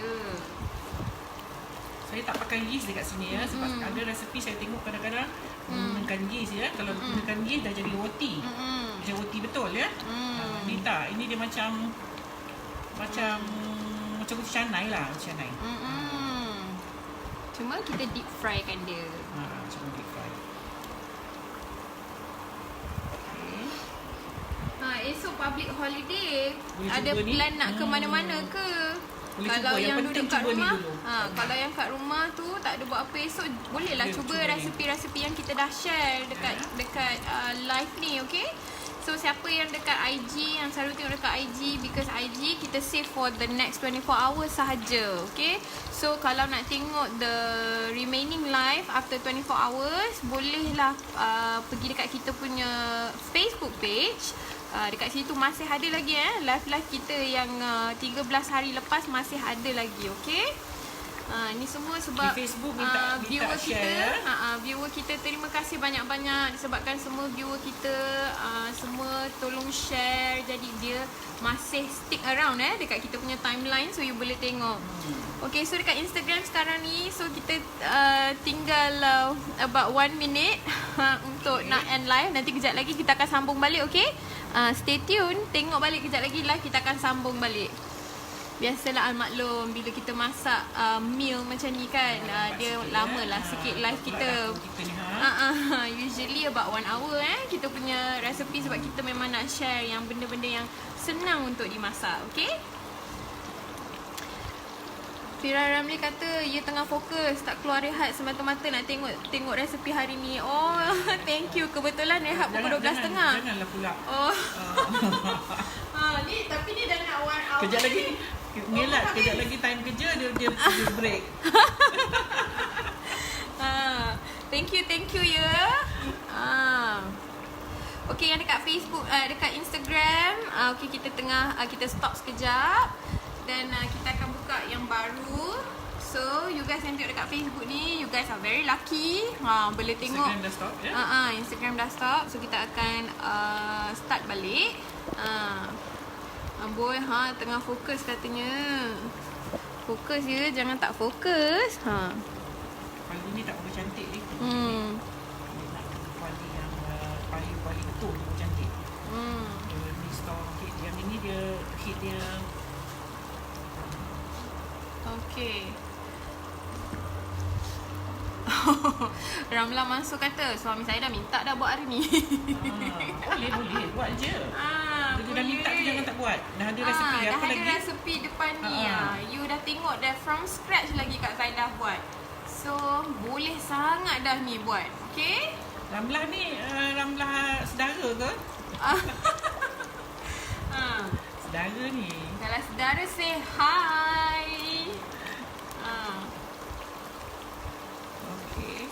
S2: Saya tak pakai yeast dekat sini ya, sebab ada resepi saya tengok kadang-kadang menggunakan yeast ya. Kalau menggunakan yeast dah jadi roti. Macam roti betul ya. Ni tak, ini dia macam roti canai lah, roti canai.
S1: Cuma kita deep fry kan dia.
S2: Cuma deep fry.
S1: Esok public holiday.
S2: Boleh
S1: ada
S2: cuba
S1: plan
S2: ni?
S1: nak ke mana-mana ke?
S2: Boleh
S1: Kalau
S2: cuba. Yang
S1: yang
S2: penting
S1: duduk kat
S2: cuba ni
S1: rumah,
S2: dulu.
S1: kalau yang kat rumah tu tak ada buat apa esok, bolehlah
S2: Boleh
S1: cuba
S2: cuba ni.
S1: resepi-resepi yang kita dah share dekat live ni, okay? So siapa yang dekat IG, yang selalu tengok dekat IG, because IG kita save for the next 24 hours sahaja, okay? So kalau nak tengok the remaining live after 24 hours, bolehlah pergi dekat kita punya Facebook page. Dekat situ masih ada lagi live-live kita yang 13 hari lepas masih ada lagi, okay? Ni semua sebab
S2: di Facebook minta
S1: viewer
S2: share.
S1: viewer kita terima kasih banyak-banyak disebabkan semua viewer kita semua tolong share, jadi dia masih stick around dekat kita punya timeline, so you boleh tengok. Okay, so dekat Instagram sekarang ni, so kita tinggal about 1 minute untuk nak end live. Nanti kejap lagi kita akan sambung balik, okay? Stay tune, tengok balik kejap lagi live, kita akan sambung balik. Biasalah maklum bila kita masak meal macam ni kan, dia lama lah sikit live kita. Usually about 1 hour kita punya resepi, sebab kita memang nak share yang benda-benda yang senang untuk dimasak. Okay? Fira Ramli kata ia tengah fokus, tak keluar rehat semata-mata nak tengok resepi hari ni. Oh, thank you. Kebetulan rehat pukul 12.30.
S2: Janganlah pula.
S1: Oh. Ni tapi dia dah nak 1 hour.
S2: Kejap lagi ngelat, kejap lagi time kerja dia break.
S1: Thank you ya. Okay, yang dekat Facebook, dekat Instagram, okay, kita stop sekejap. Dan kita akan buka yang baru. So, you guys yang tengok dekat Facebook ni, you guys are very lucky. Boleh tengok.
S2: Instagram dah stop, ya?
S1: Instagram dah stop. So, kita akan start balik. Boy, tengah fokus katanya. Fokus je, jangan tak fokus.
S2: Kali ni tak berapa cantik ni. Kuali yang paling betul berapa cantik. Ni store hit. Yang ini dia hit dia.
S1: Okay. Ramla masuk kata, suami saya dah minta dah buat hari ni.
S2: Boleh buat je. Dia dah minta tu jangan tak buat. Dah ada resepi
S1: dah
S2: apa
S1: ada
S2: lagi?
S1: resepi depan ni. You dah tengok dah from scratch lagi Kak Zaidah buat. So, boleh sangat dah ni buat. Okay?
S2: Ramlah ni Ramlah saudara ke? Saudara ni.
S1: Kalau saudara say hi.
S2: Okay.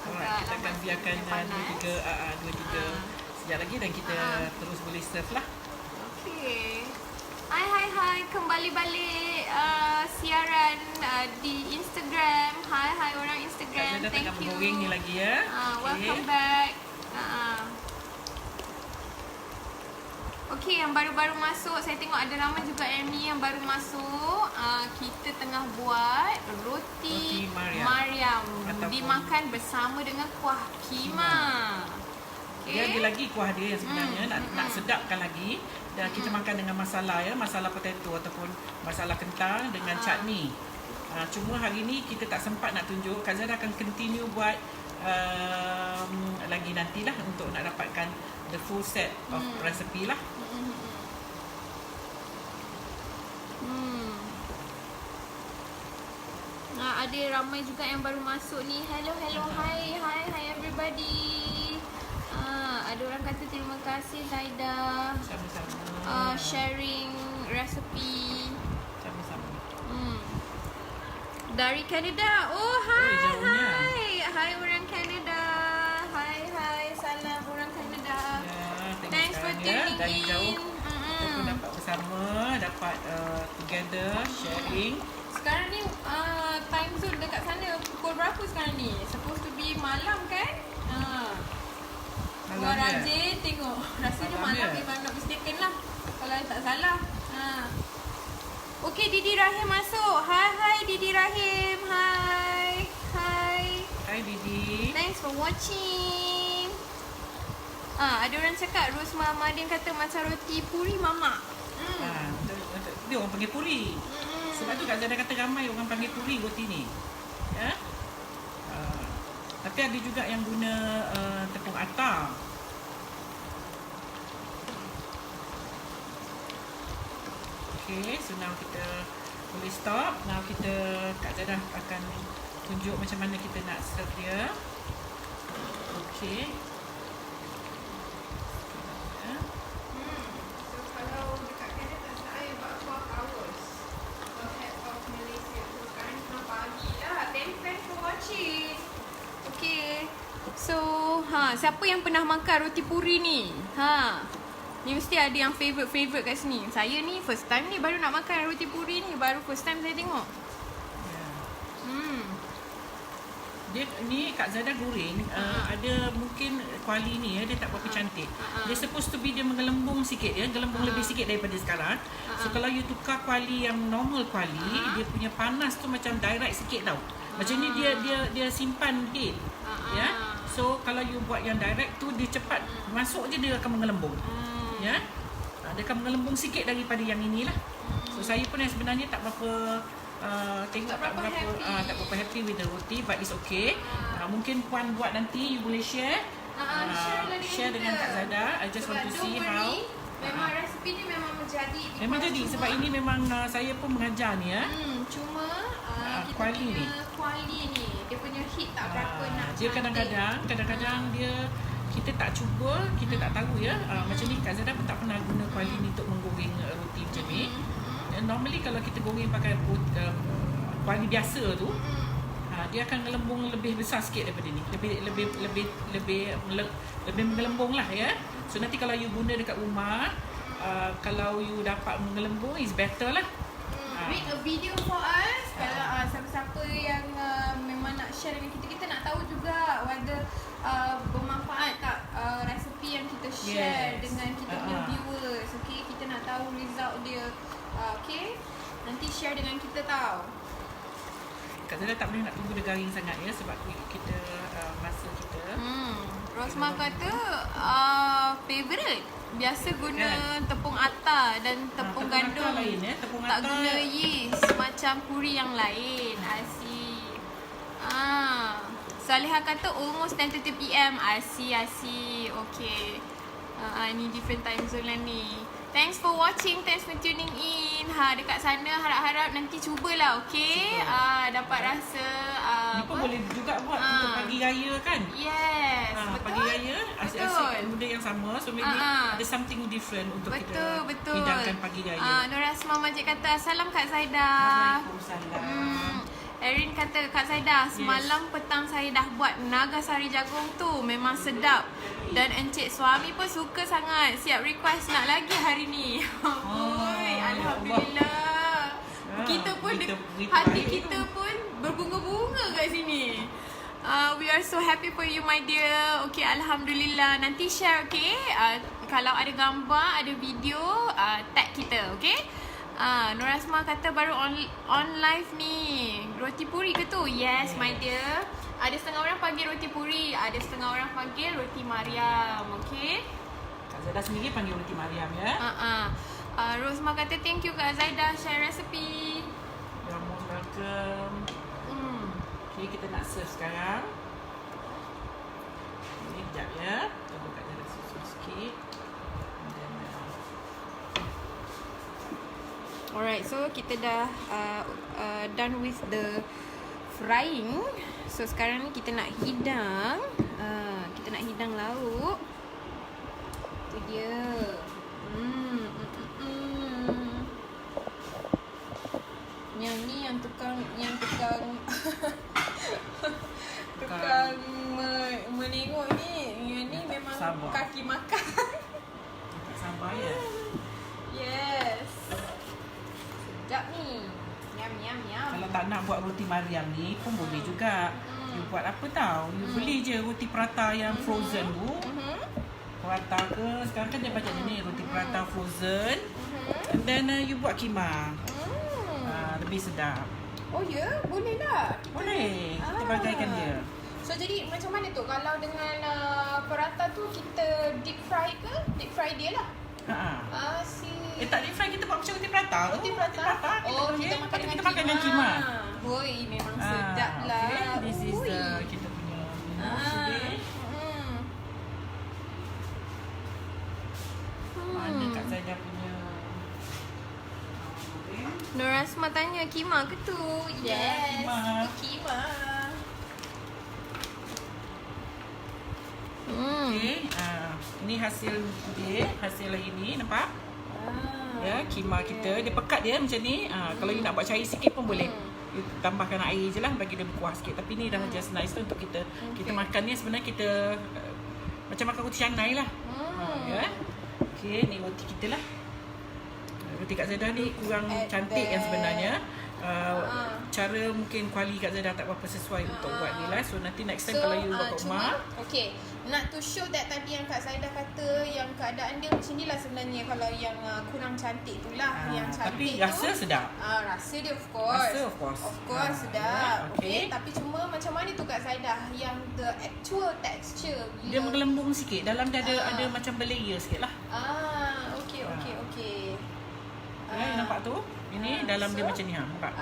S2: Alright, kita akan biarkan 2-3 sekejap lagi dan kita terus boleh serve lah.
S1: Okay. Hai, kembali balik siaran di Instagram. Hai orang Instagram. Thank you.
S2: Tengah ni lagi ya.
S1: Welcome back. Okay, yang baru-baru masuk, saya tengok ada ramai juga yang baru masuk. Kita tengah buat roti Mariam dimakan bersama dengan kuah kima. Okay.
S2: Dia ada lagi kuah dia yang sebenarnya nak sedapkan lagi. Dan kita makan dengan masalah potato ataupun masalah kentang dengan chutney. Cuma hari ni kita tak sempat nak tunjuk. Kak Zara akan continue buat lagi nantilah untuk nak dapatkan the full set of recipe lah.
S1: Ada ramai juga yang baru masuk ni. Hello, hi everybody. Ada orang kata terima kasih Zaidah.
S2: Sama-sama.
S1: Sharing recipe.
S2: Sama-sama.
S1: Dari Canada. Oh, hi. Hai orang Canada. Hai. Salam orang Canada. Thanks for tuning
S2: dari
S1: in.
S2: Jauh, kita pun dapat bersama, dapat together, sharing.
S1: Sekarang ni time zone dekat sana pukul berapa sekarang ni? Supposed to be malam kan? Luar Rajin tengok. Rasanya malam if I'm not mistaken lah. Kalau tak salah. Okay, Didi Rahim masuk. Hai Didi Rahim. Hai.
S2: Hai Didi.
S1: Thanks for watching. Ada orang cakap Rosma Madin kata macam roti puri mamak.
S2: Dia orang panggil puri. Sebab tu Kak Zara kata ramai orang panggil puri roti ni. Ya? Tapi ada juga yang guna tepung atar. Okay, so now kita boleh stop. Now kita Kak Zara akan tunjuk macam mana kita nak serve dia. Okay.
S1: So kalau dekat Canada tak saya about 12 hours. Ahead of Malaysia. So sekarang ni tengah pagi lah. Thanks for watching. Okay. So, siapa yang pernah makan roti puri ni? Ni mesti ada yang favourite kat sini. Saya ni first time ni baru nak makan roti puri ni. Baru first time saya tengok.
S2: Dia ni Kak Zada goreng ada mungkin kuali ni dia tak berapa cantik. Dia supposed to be dia menggelembung sikit ya, gelembung lebih sikit daripada sekarang. So kalau you tukar kuali yang normal kuali, dia punya panas tu macam direct sikit tau. Macam ni dia simpan sikit. Ya. So kalau you buat yang direct tu, dia cepat masuk je, dia akan mengelembung. Ya. Dia akan mengelembung sikit daripada yang inilah. So saya pun yang sebenarnya tak berapa tengok tak berapa happy with the roti, but it's okay. Mungkin puan buat nanti, you boleh share. Share dengan Kak Zada. I just want to see how.
S1: Memang resipi ni memang menjadi.
S2: Memang jadi sebab ini memang saya pun mengajar ni ya.
S1: Cuma kita
S2: kuali
S1: punya
S2: ni.
S1: kuali ni, dia punya heat tak berapa nak.
S2: Dia kadang-kadang dia kita tak cuba, kita tak tahu ya. Macam ni Kak Zada pun tak pernah guna kuali ni untuk menggoreng roti macam ni. Normally kalau kita goreng pakai kuali biasa tu, dia akan gelembung lebih besar sikit daripada ni. Lebih menggelembung lah ya. So nanti kalau you guna dekat rumah, kalau you dapat menggelembung, is better lah.
S1: Make a video for us. Kalau siapa-siapa yang memang nak share dengan kita, kita nak tahu juga whether bermanfaat tak resepi yang kita share dengan kita punya viewers. Okay, kita nak tahu result dia. Okay, nanti share dengan kita tahu.
S2: Kak Zada tak boleh nak tunggu dia garing sangat ya, sebab kita masa kita.
S1: Rosma kata favorite. Biasa guna tepung atar dan tepung gandum.
S2: Lain, ya? Tepung
S1: tak
S2: atar
S1: guna yeast macam puri yang lain. I see. Saliha kata almost 10:30 PM. I see. Okay. Ni different time zone lah ni. Thanks for watching. Thanks for tuning in. Dekat sana harap-harap nanti cubalah, okay? Dapat rasa
S2: ni pun boleh juga buat untuk pagi raya kan?
S1: Yes, betul.
S2: Pagi raya asyik benda yang sama. So maybe ada something different untuk kita hidangkan pagi raya.
S1: Nur Asma Majid kata salam Kak Zaida.
S2: Waalaikumsalam.
S1: Erin kata Kak Zaida, semalam petang saya dah buat naga sari jagung tu, memang sedap. Dan encik suami pun suka sangat. Siap request nak lagi hari ni. Alhamdulillah. Kita pun hati kita pun berbunga-bunga kat sini. We are so happy for you my dear. Okay, Alhamdulillah. Nanti share, okay? Kalau ada gambar, ada video, tag kita, okay? Nur Asma kata baru on live ni. Roti puri ke tu? Yes, my dear. Ada setengah orang panggil roti puri, ada setengah orang panggil roti Mariam, okay?
S2: Kak Zaida sendiri panggil roti Mariam ya.
S1: Rosma kata thank you Kak Zaida share resepi.
S2: You're most welcome. Okay, kita nak serve sekarang. Ini sekejap ya. Tunggu Kak Zaida susu sikit.
S1: Alright, so kita dah done with the frying. So sekarang ni kita nak hidang. Kita nak hidang lauk. Itu dia. Yang ni yang tukang menengok ni. Yang ni memang
S2: sabar.
S1: Kaki makan.
S2: Sabar ya.
S1: Yes. Sedap ni. Yum.
S2: Kalau tak nak buat roti Mariam ni pun boleh juga. You buat apa tau? You beli je roti prata yang frozen tu. Prata ke, sekarang kan dia macam ni, roti prata frozen. And then you buat kima. Lebih sedap.
S1: Oh ya, boleh lah.
S2: Boleh. Kita bagaikan dia.
S1: So jadi macam mana tu? Kalau dengan prata tu kita deep fry ke? Deep fry dia lah.
S2: Tak deep fry, kita buat macam roti prata.
S1: Roti prata. Kita makan dengan
S2: kima.
S1: Oi, memang sedap lah.
S2: Okay. This is kita punya mana Kak Zaida punya.
S1: Nur Asma tanya kima ke tu? Yes, kima.
S2: Okay, ini hasil dia, hasil hari ni, nampak? Ya, kima kita, dia pekat dia macam ni. Kalau you nak buat cair sikit pun boleh. You tambahkan air je lah, bagi dia berkuah sikit. Tapi ni dah just nice tu untuk kita makan ni. Sebenarnya kita macam makan roti canai lah. Ya. Okay, ni roti kita lah. Roti Kak Zaida ni kurang cantik yang sebenarnya. cara mungkin kuali Kak Zaidah tak berapa sesuai untuk buat ni lah. So nanti next time kalau you buat kat rumah,
S1: okay, nak to show that tadi yang Kak Zaidah kata yang keadaan dia macam ni lah sebenarnya. Kalau yang kurang cantik tu lah, yang cantik
S2: tapi
S1: tu
S2: rasa sedap.
S1: Rasa dia of course.
S2: Of
S1: course sedap.
S2: Okay.
S1: Tapi cuma macam mana tu Kak Zaidah yang the actual texture
S2: Dia menggelembung sikit. Dalam dia ada macam berlayer sikit lah.
S1: Okay.
S2: Nampak tu? Ini dalam dia macam ni, nampak?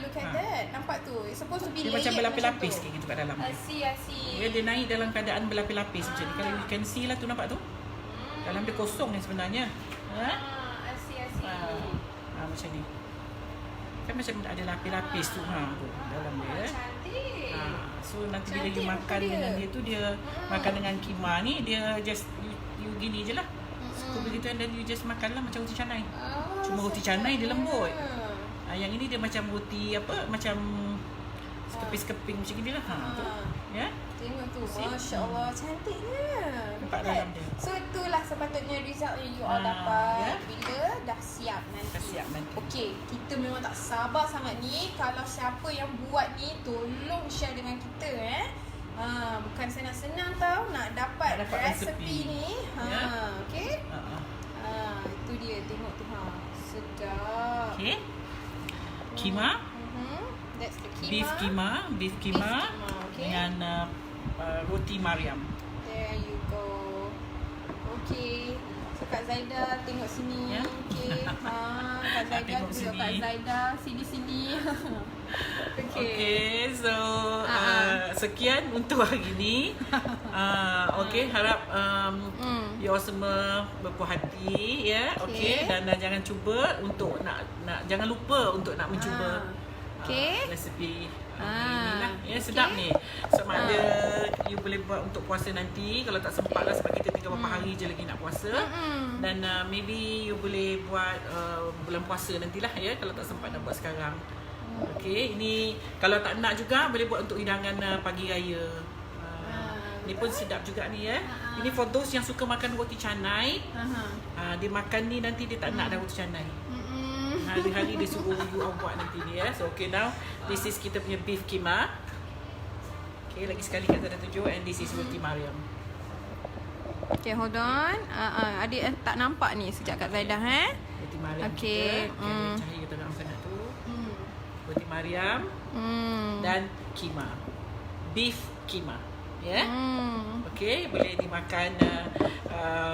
S1: Look at that. Nampak tu. It's supposed to be
S2: Dia
S1: layered
S2: macam berlapis-lapis
S1: tu.
S2: sikit gitu kat dalam
S1: I
S2: dia.
S1: see.
S2: Dia naik dalam keadaan berlapis-lapis macam ni. Kalau you can see lah tu, nampak tu? Dalam dia kosong ni sebenarnya.
S1: I see.
S2: Macam ni. Kan macam ada lapis-lapis tu tu dalam dia.
S1: Cantik.
S2: So nanti bila
S1: Cantik
S2: you makan
S1: muka dia.
S2: dengan dia tu, dia makan dengan kima ni, dia just you gini je lah. So begitu, and then you just makan lah macam roti canai. Cuma roti canai dia lembut. Yang ini dia macam roti macam sekeping-sekeping macam ni lah. Tu. Ya.
S1: Tengok tu. Masya Allah, cantiknya.
S2: Nampak dalam dia.
S1: So itulah sepatutnya result yang you all dapat bila dah siap nanti. Okey, kita memang tak sabar sangat ni. Kalau siapa yang buat ni, tolong share dengan kita bukan senang-senang tau nak dapat resepi ni. Okey. Itu dia, tengok tu sedap.
S2: Okey. Kima.
S1: That's the kima.
S2: Beef kima
S1: okay.
S2: dengan roti Mariam.
S1: There you go. Okay. So Kak Zaidah tengok sini. Okay. Kak Zaidah
S2: tengok
S1: tengok Kak Zaidah sini.
S2: Okay, so sekian untuk hari ni. Okay, harap you all semua berpuas hati ya. Okay, dan jangan cuba untuk nak jangan lupa untuk nak mencuba resepi ini lah. Ya, sedap ni. Sama ada you boleh buat untuk puasa nanti. Kalau tak sempat lah, sebab kita tinggal beberapa hari je lagi nak puasa. Dan maybe you boleh buat bulan puasa nantilah ya, kalau tak sempat nak buat sekarang. Okay, ini kalau tak nak juga boleh buat untuk hidangan pagi raya. Ni pun sedap juga ni ya. Ini for those yang suka makan roti canai. Dia makan ni nanti dia tak nak dah roti canai. Hari-hari dia suruh you all buat nanti ni ya. So okay, now this is kita punya beef kima. Okay, lagi sekali Kak Zaidah tunjuk, and this is roti Mariam.
S1: Okay, hold on. Adik tak nampak ni sejak Kak Zaidah
S2: Roti Mariam
S1: okay.
S2: kita. Ada cahaya terang sangat tu. Roti Mariam dan kima. Beef kima. Ya. Okay, boleh dimakan.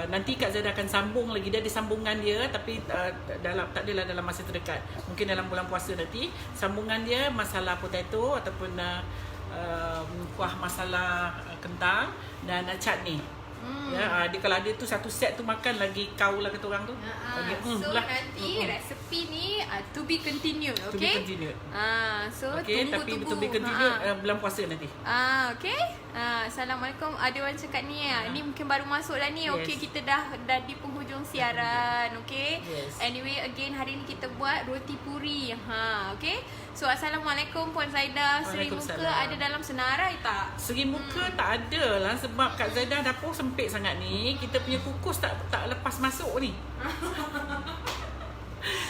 S2: Nanti Kak Zaidah akan sambung lagi. Dia ada sambungan dia, tapi tak adalah dalam masa terdekat. Mungkin dalam bulan puasa nanti. Sambungan dia masalah potato ataupun kuah masala kentang dan chutney. Ya, dia kalau ada tu satu set tu makan lagi kau lah kata orang tu.
S1: So
S2: lah.
S1: nanti resepi ni to be continued, okay?
S2: To be continued.
S1: So
S2: okay,
S1: tunggu.
S2: Tapi to be continued bulan puasa nanti.
S1: Okay. Assalamualaikum. Ada orang cakap ni ni mungkin baru masuk dah ni.
S2: Yes.
S1: Okay, kita dah di penghujung siaran, okay?
S2: Yes.
S1: Anyway, again hari ni kita buat roti puri. Okay? So assalamualaikum Puan Zaidah. Seri muka ada dalam senarai tak?
S2: Seri muka tak ada lah, sebab Kak Zaidah dapur sempit sangat ni. Kita punya kukus tak lepas masuk ni.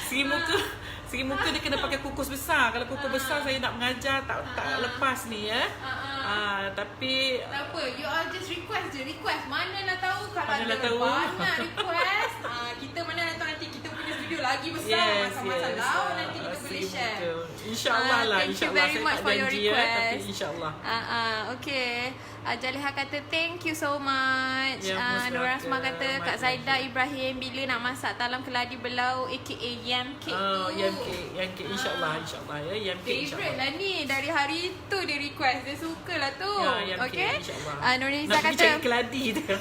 S2: Seri muka dia kena pakai kukus besar. Kalau kukus besar saya nak mengajar tak lepas ni ya. Tapi
S1: tak apa, you all just request. Mana nak tahu kalau
S2: mana
S1: ada banyak request. Kita mana nak tahu nanti kita punya studio lagi besar. Masa-masa lawan nanti kita boleh share.
S2: InsyaAllah lah.
S1: Thank you very much for your request.
S2: Tapi insyaAllah.
S1: Okay. Jaliha kata thank you so much. Nora Asma kata Kak Zaidah Ibrahim bila nak masak talam keladi belau aka yam cake tu.
S2: Yam cake insyaAllah ya. Yam cake
S1: favorite lah ni. Dari hari tu dia request. Dia suka lah tu.
S2: Yam cake insyaAllah.
S1: Nurliza
S2: nak
S1: kata
S2: pergi cari keladi tu.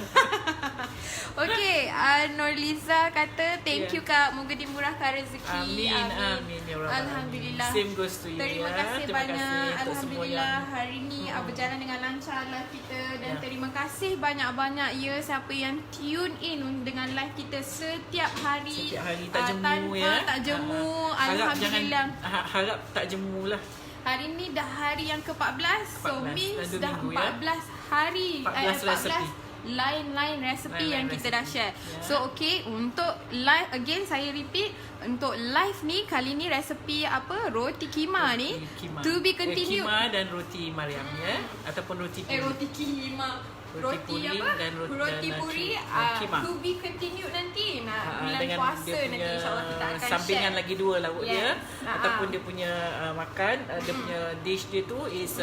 S1: Okay, Nurliza kata thank you Kak, moga dimurahkan rezeki.
S2: Amin ya Rabbal.
S1: Alhamdulillah.
S2: Same goes to you.
S1: Terima kasih
S2: Terima
S1: banyak.
S2: kasih
S1: Alhamdulillah hari ni berjalan dengan lancar live kita, dan terima kasih banyak-banyak ya siapa yang tune in dengan live kita setiap hari.
S2: Tak jemu
S1: tanpa tak jemu. Alhamdulillah.
S2: Harap tak jemu lah.
S1: Hari ni dah hari yang ke-14. So means dah 14 hari.
S2: 14 resepi.
S1: lain-lain resepi yang kita dah share.
S2: Yeah.
S1: So okay, untuk live again saya repeat, untuk live ni kali ni resepi apa? Roti kima ni
S2: Kima.
S1: to be continued.
S2: Kima dan roti Mariam ya, ataupun roti puri.
S1: Roti kima.
S2: Roti puri
S1: apa?
S2: dan
S1: roti
S2: dan
S1: puri
S2: kima.
S1: to be continued nanti. Bulan
S2: dengan
S1: puasa
S2: dia punya
S1: nanti insya-Allah kita akan
S2: sampingan
S1: share.
S2: lagi 2 lauk dia,
S1: Yes.
S2: ataupun dia punya makan dia punya dish dia tu is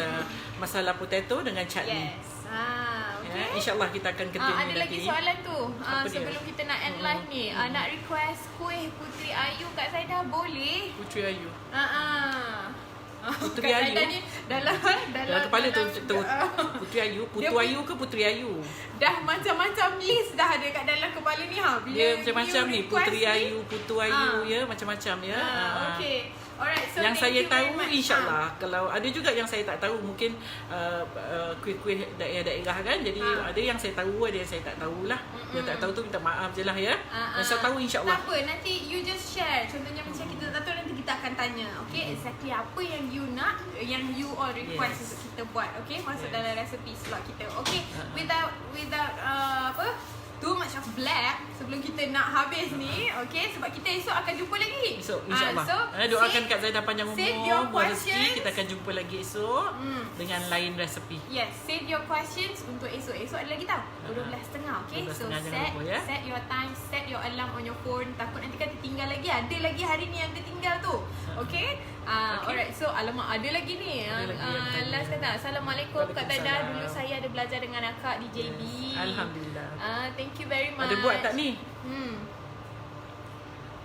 S2: masala potato dengan chutney.
S1: Yes.
S2: Ya,
S1: Okay.
S2: InsyaAllah kita akan continue
S1: Ada
S2: nanti.
S1: lagi soalan tu.
S2: Apa dia?
S1: Sebelum kita nak end live ni, nak request kuih Puteri Ayu kat saya dah boleh?
S2: Puteri Ayu. Puteri
S1: Kat
S2: Ayu?
S1: Saida ni dalam
S2: Dalam kepala tu Puteri Ayu, Putu
S1: Dia
S2: Ayu ke Puteri Ayu?
S1: dah macam-macam list dah ada kat dalam kepala ni Bila
S2: Dia macam-macam
S1: you
S2: ni,
S1: request
S2: Puteri
S1: ni,
S2: Ayu, Putu Ayu ya, macam-macam ya.
S1: Okay. Alright, so
S2: Yang
S1: thank
S2: saya
S1: you very
S2: tahu
S1: much.
S2: insyaAllah, kalau ada juga yang saya tak tahu, mungkin kuih-kuih daerah-daerah kan, jadi ada yang saya tahu, ada yang saya tak tahulah. Yang tak tahu tu minta maaf je lah ya. Yang saya tahu insyaAllah.
S1: Tak apa, nanti you just share. Contohnya macam kita tak tahu, nanti kita akan tanya. Okay, exactly apa yang you nak, yang you all request untuk kita buat. Okay, masuk dalam resepi slot kita. Okay, without apa, too much of black sebelum kita nak habis ni. Okay, sebab kita esok akan jumpa lagi.
S2: Esok insyaAllah.
S1: So,
S2: Doakan Kak Zaidah panjang
S1: save your
S2: umur, rezeki.
S1: questions.
S2: Kita akan jumpa lagi esok dengan lain resepi.
S1: Yes, save your questions untuk esok. Esok ada lagi tau, 12.30. Okay,
S2: 12.30
S1: so
S2: jangan lupa, ya.
S1: set your time, set your alarm on your phone. Takut nanti kan tertinggal lagi. Ada lagi hari ni yang tertinggal tu. Okay, alright. So alamak, ada lagi ni.
S2: Ada lagi yang
S1: Last kata, Assalamualaikum Kak Zaidah.
S2: Waalaikumsalam.
S1: Dulu saya ada belajar dengan akak di JB.
S2: Alhamdulillah.
S1: Thank you very much.
S2: Ada buat tak ni?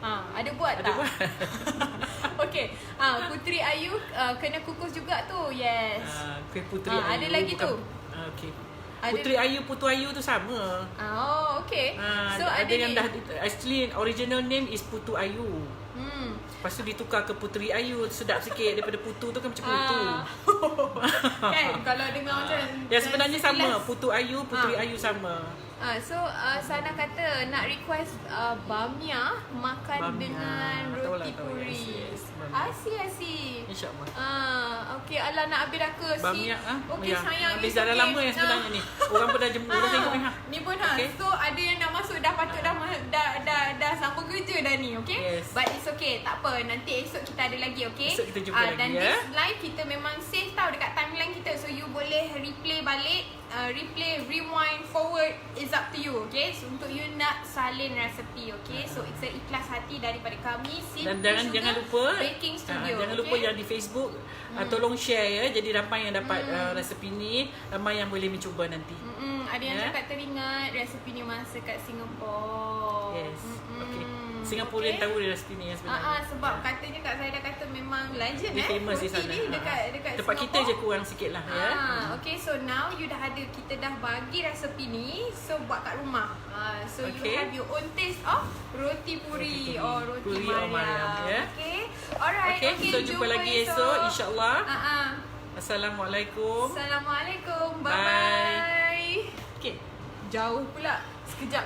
S1: Ada buat
S2: Ada
S1: tak?
S2: buat.
S1: Okay. Puteri Ayu kena kukus juga tu. Yes.
S2: Kuih Puteri Ayu.
S1: ada lagi tu.
S2: Okay.
S1: Ada-
S2: Puteri Ayu, Putu Ayu tu sama.
S1: Oh, okay. So
S2: ada yang
S1: ni.
S2: dah actually original name is Putu Ayu. Lepas tu ditukar ke Puteri Ayu, sedap sikit daripada putu tu kan macam putu.
S1: Kan kalau dengar macam
S2: Ya sebenarnya sama,
S1: sekilas.
S2: Putu Ayu, Puteri Ayu sama.
S1: So Sana kata nak request bamia makan
S2: Bamia.
S1: dengan
S2: Tahu
S1: roti
S2: lah, tahu.
S1: puri.
S2: Yes, bamia.
S1: Asyik.
S2: InsyaAllah.
S1: Okay, alah nak habis dah ke?
S2: Bamia
S1: Okay, sayang.
S2: habis
S1: it's
S2: dah lama yang sebenarnya ni. Orang pun dah jemput dah tengok ni ha.
S1: Ni pun
S2: Okay.
S1: So ada yang dah masuk, dah patut dah sambung kerja dah ni, okay?
S2: Yes.
S1: But it's okay, tak apa. Nanti esok kita ada lagi, okay?
S2: Esok kita jumpa lagi,
S1: Dan
S2: ya.
S1: this live kita memang save tau dekat timeline kita. So you boleh replay balik, replay, rewind, forward, is up to you, okay? So untuk you nak salin resepi, okay? So it's a ikhlas hati daripada kami.
S2: Dan
S1: Simple
S2: jangan
S1: Sugar
S2: lupa
S1: Baking Studio,
S2: jangan lupa
S1: okay?
S2: yang di Facebook tolong share ya. Jadi ramai yang dapat resepi ni, ramai yang boleh mencuba nanti.
S1: Ada yang
S2: Ya.
S1: cakap teringat resepi ni masa kat Singapore.
S2: Yes. Okay. Singaporean tahu resepi ni yang sebenarnya.
S1: Sebab katanya Kak Zaida kata memang legend
S2: Dia famous di
S1: roti
S2: sana.
S1: ni dekat
S2: Tempat kita je kurang sikit lah ya.
S1: Okay, so now you dah ada, kita dah bagi resepi ni, so buat kat rumah. So you
S2: Okay.
S1: have your own taste of roti puri or roti
S2: Puri or Mariam, ya.
S1: Okay. Alright.
S2: Okay, so jumpa lagi esok insyaAllah. Assalamualaikum.
S1: Assalamualaikum. Bye
S2: Bye.
S1: bye.
S2: Okay.
S1: Jauh pula. Sekejap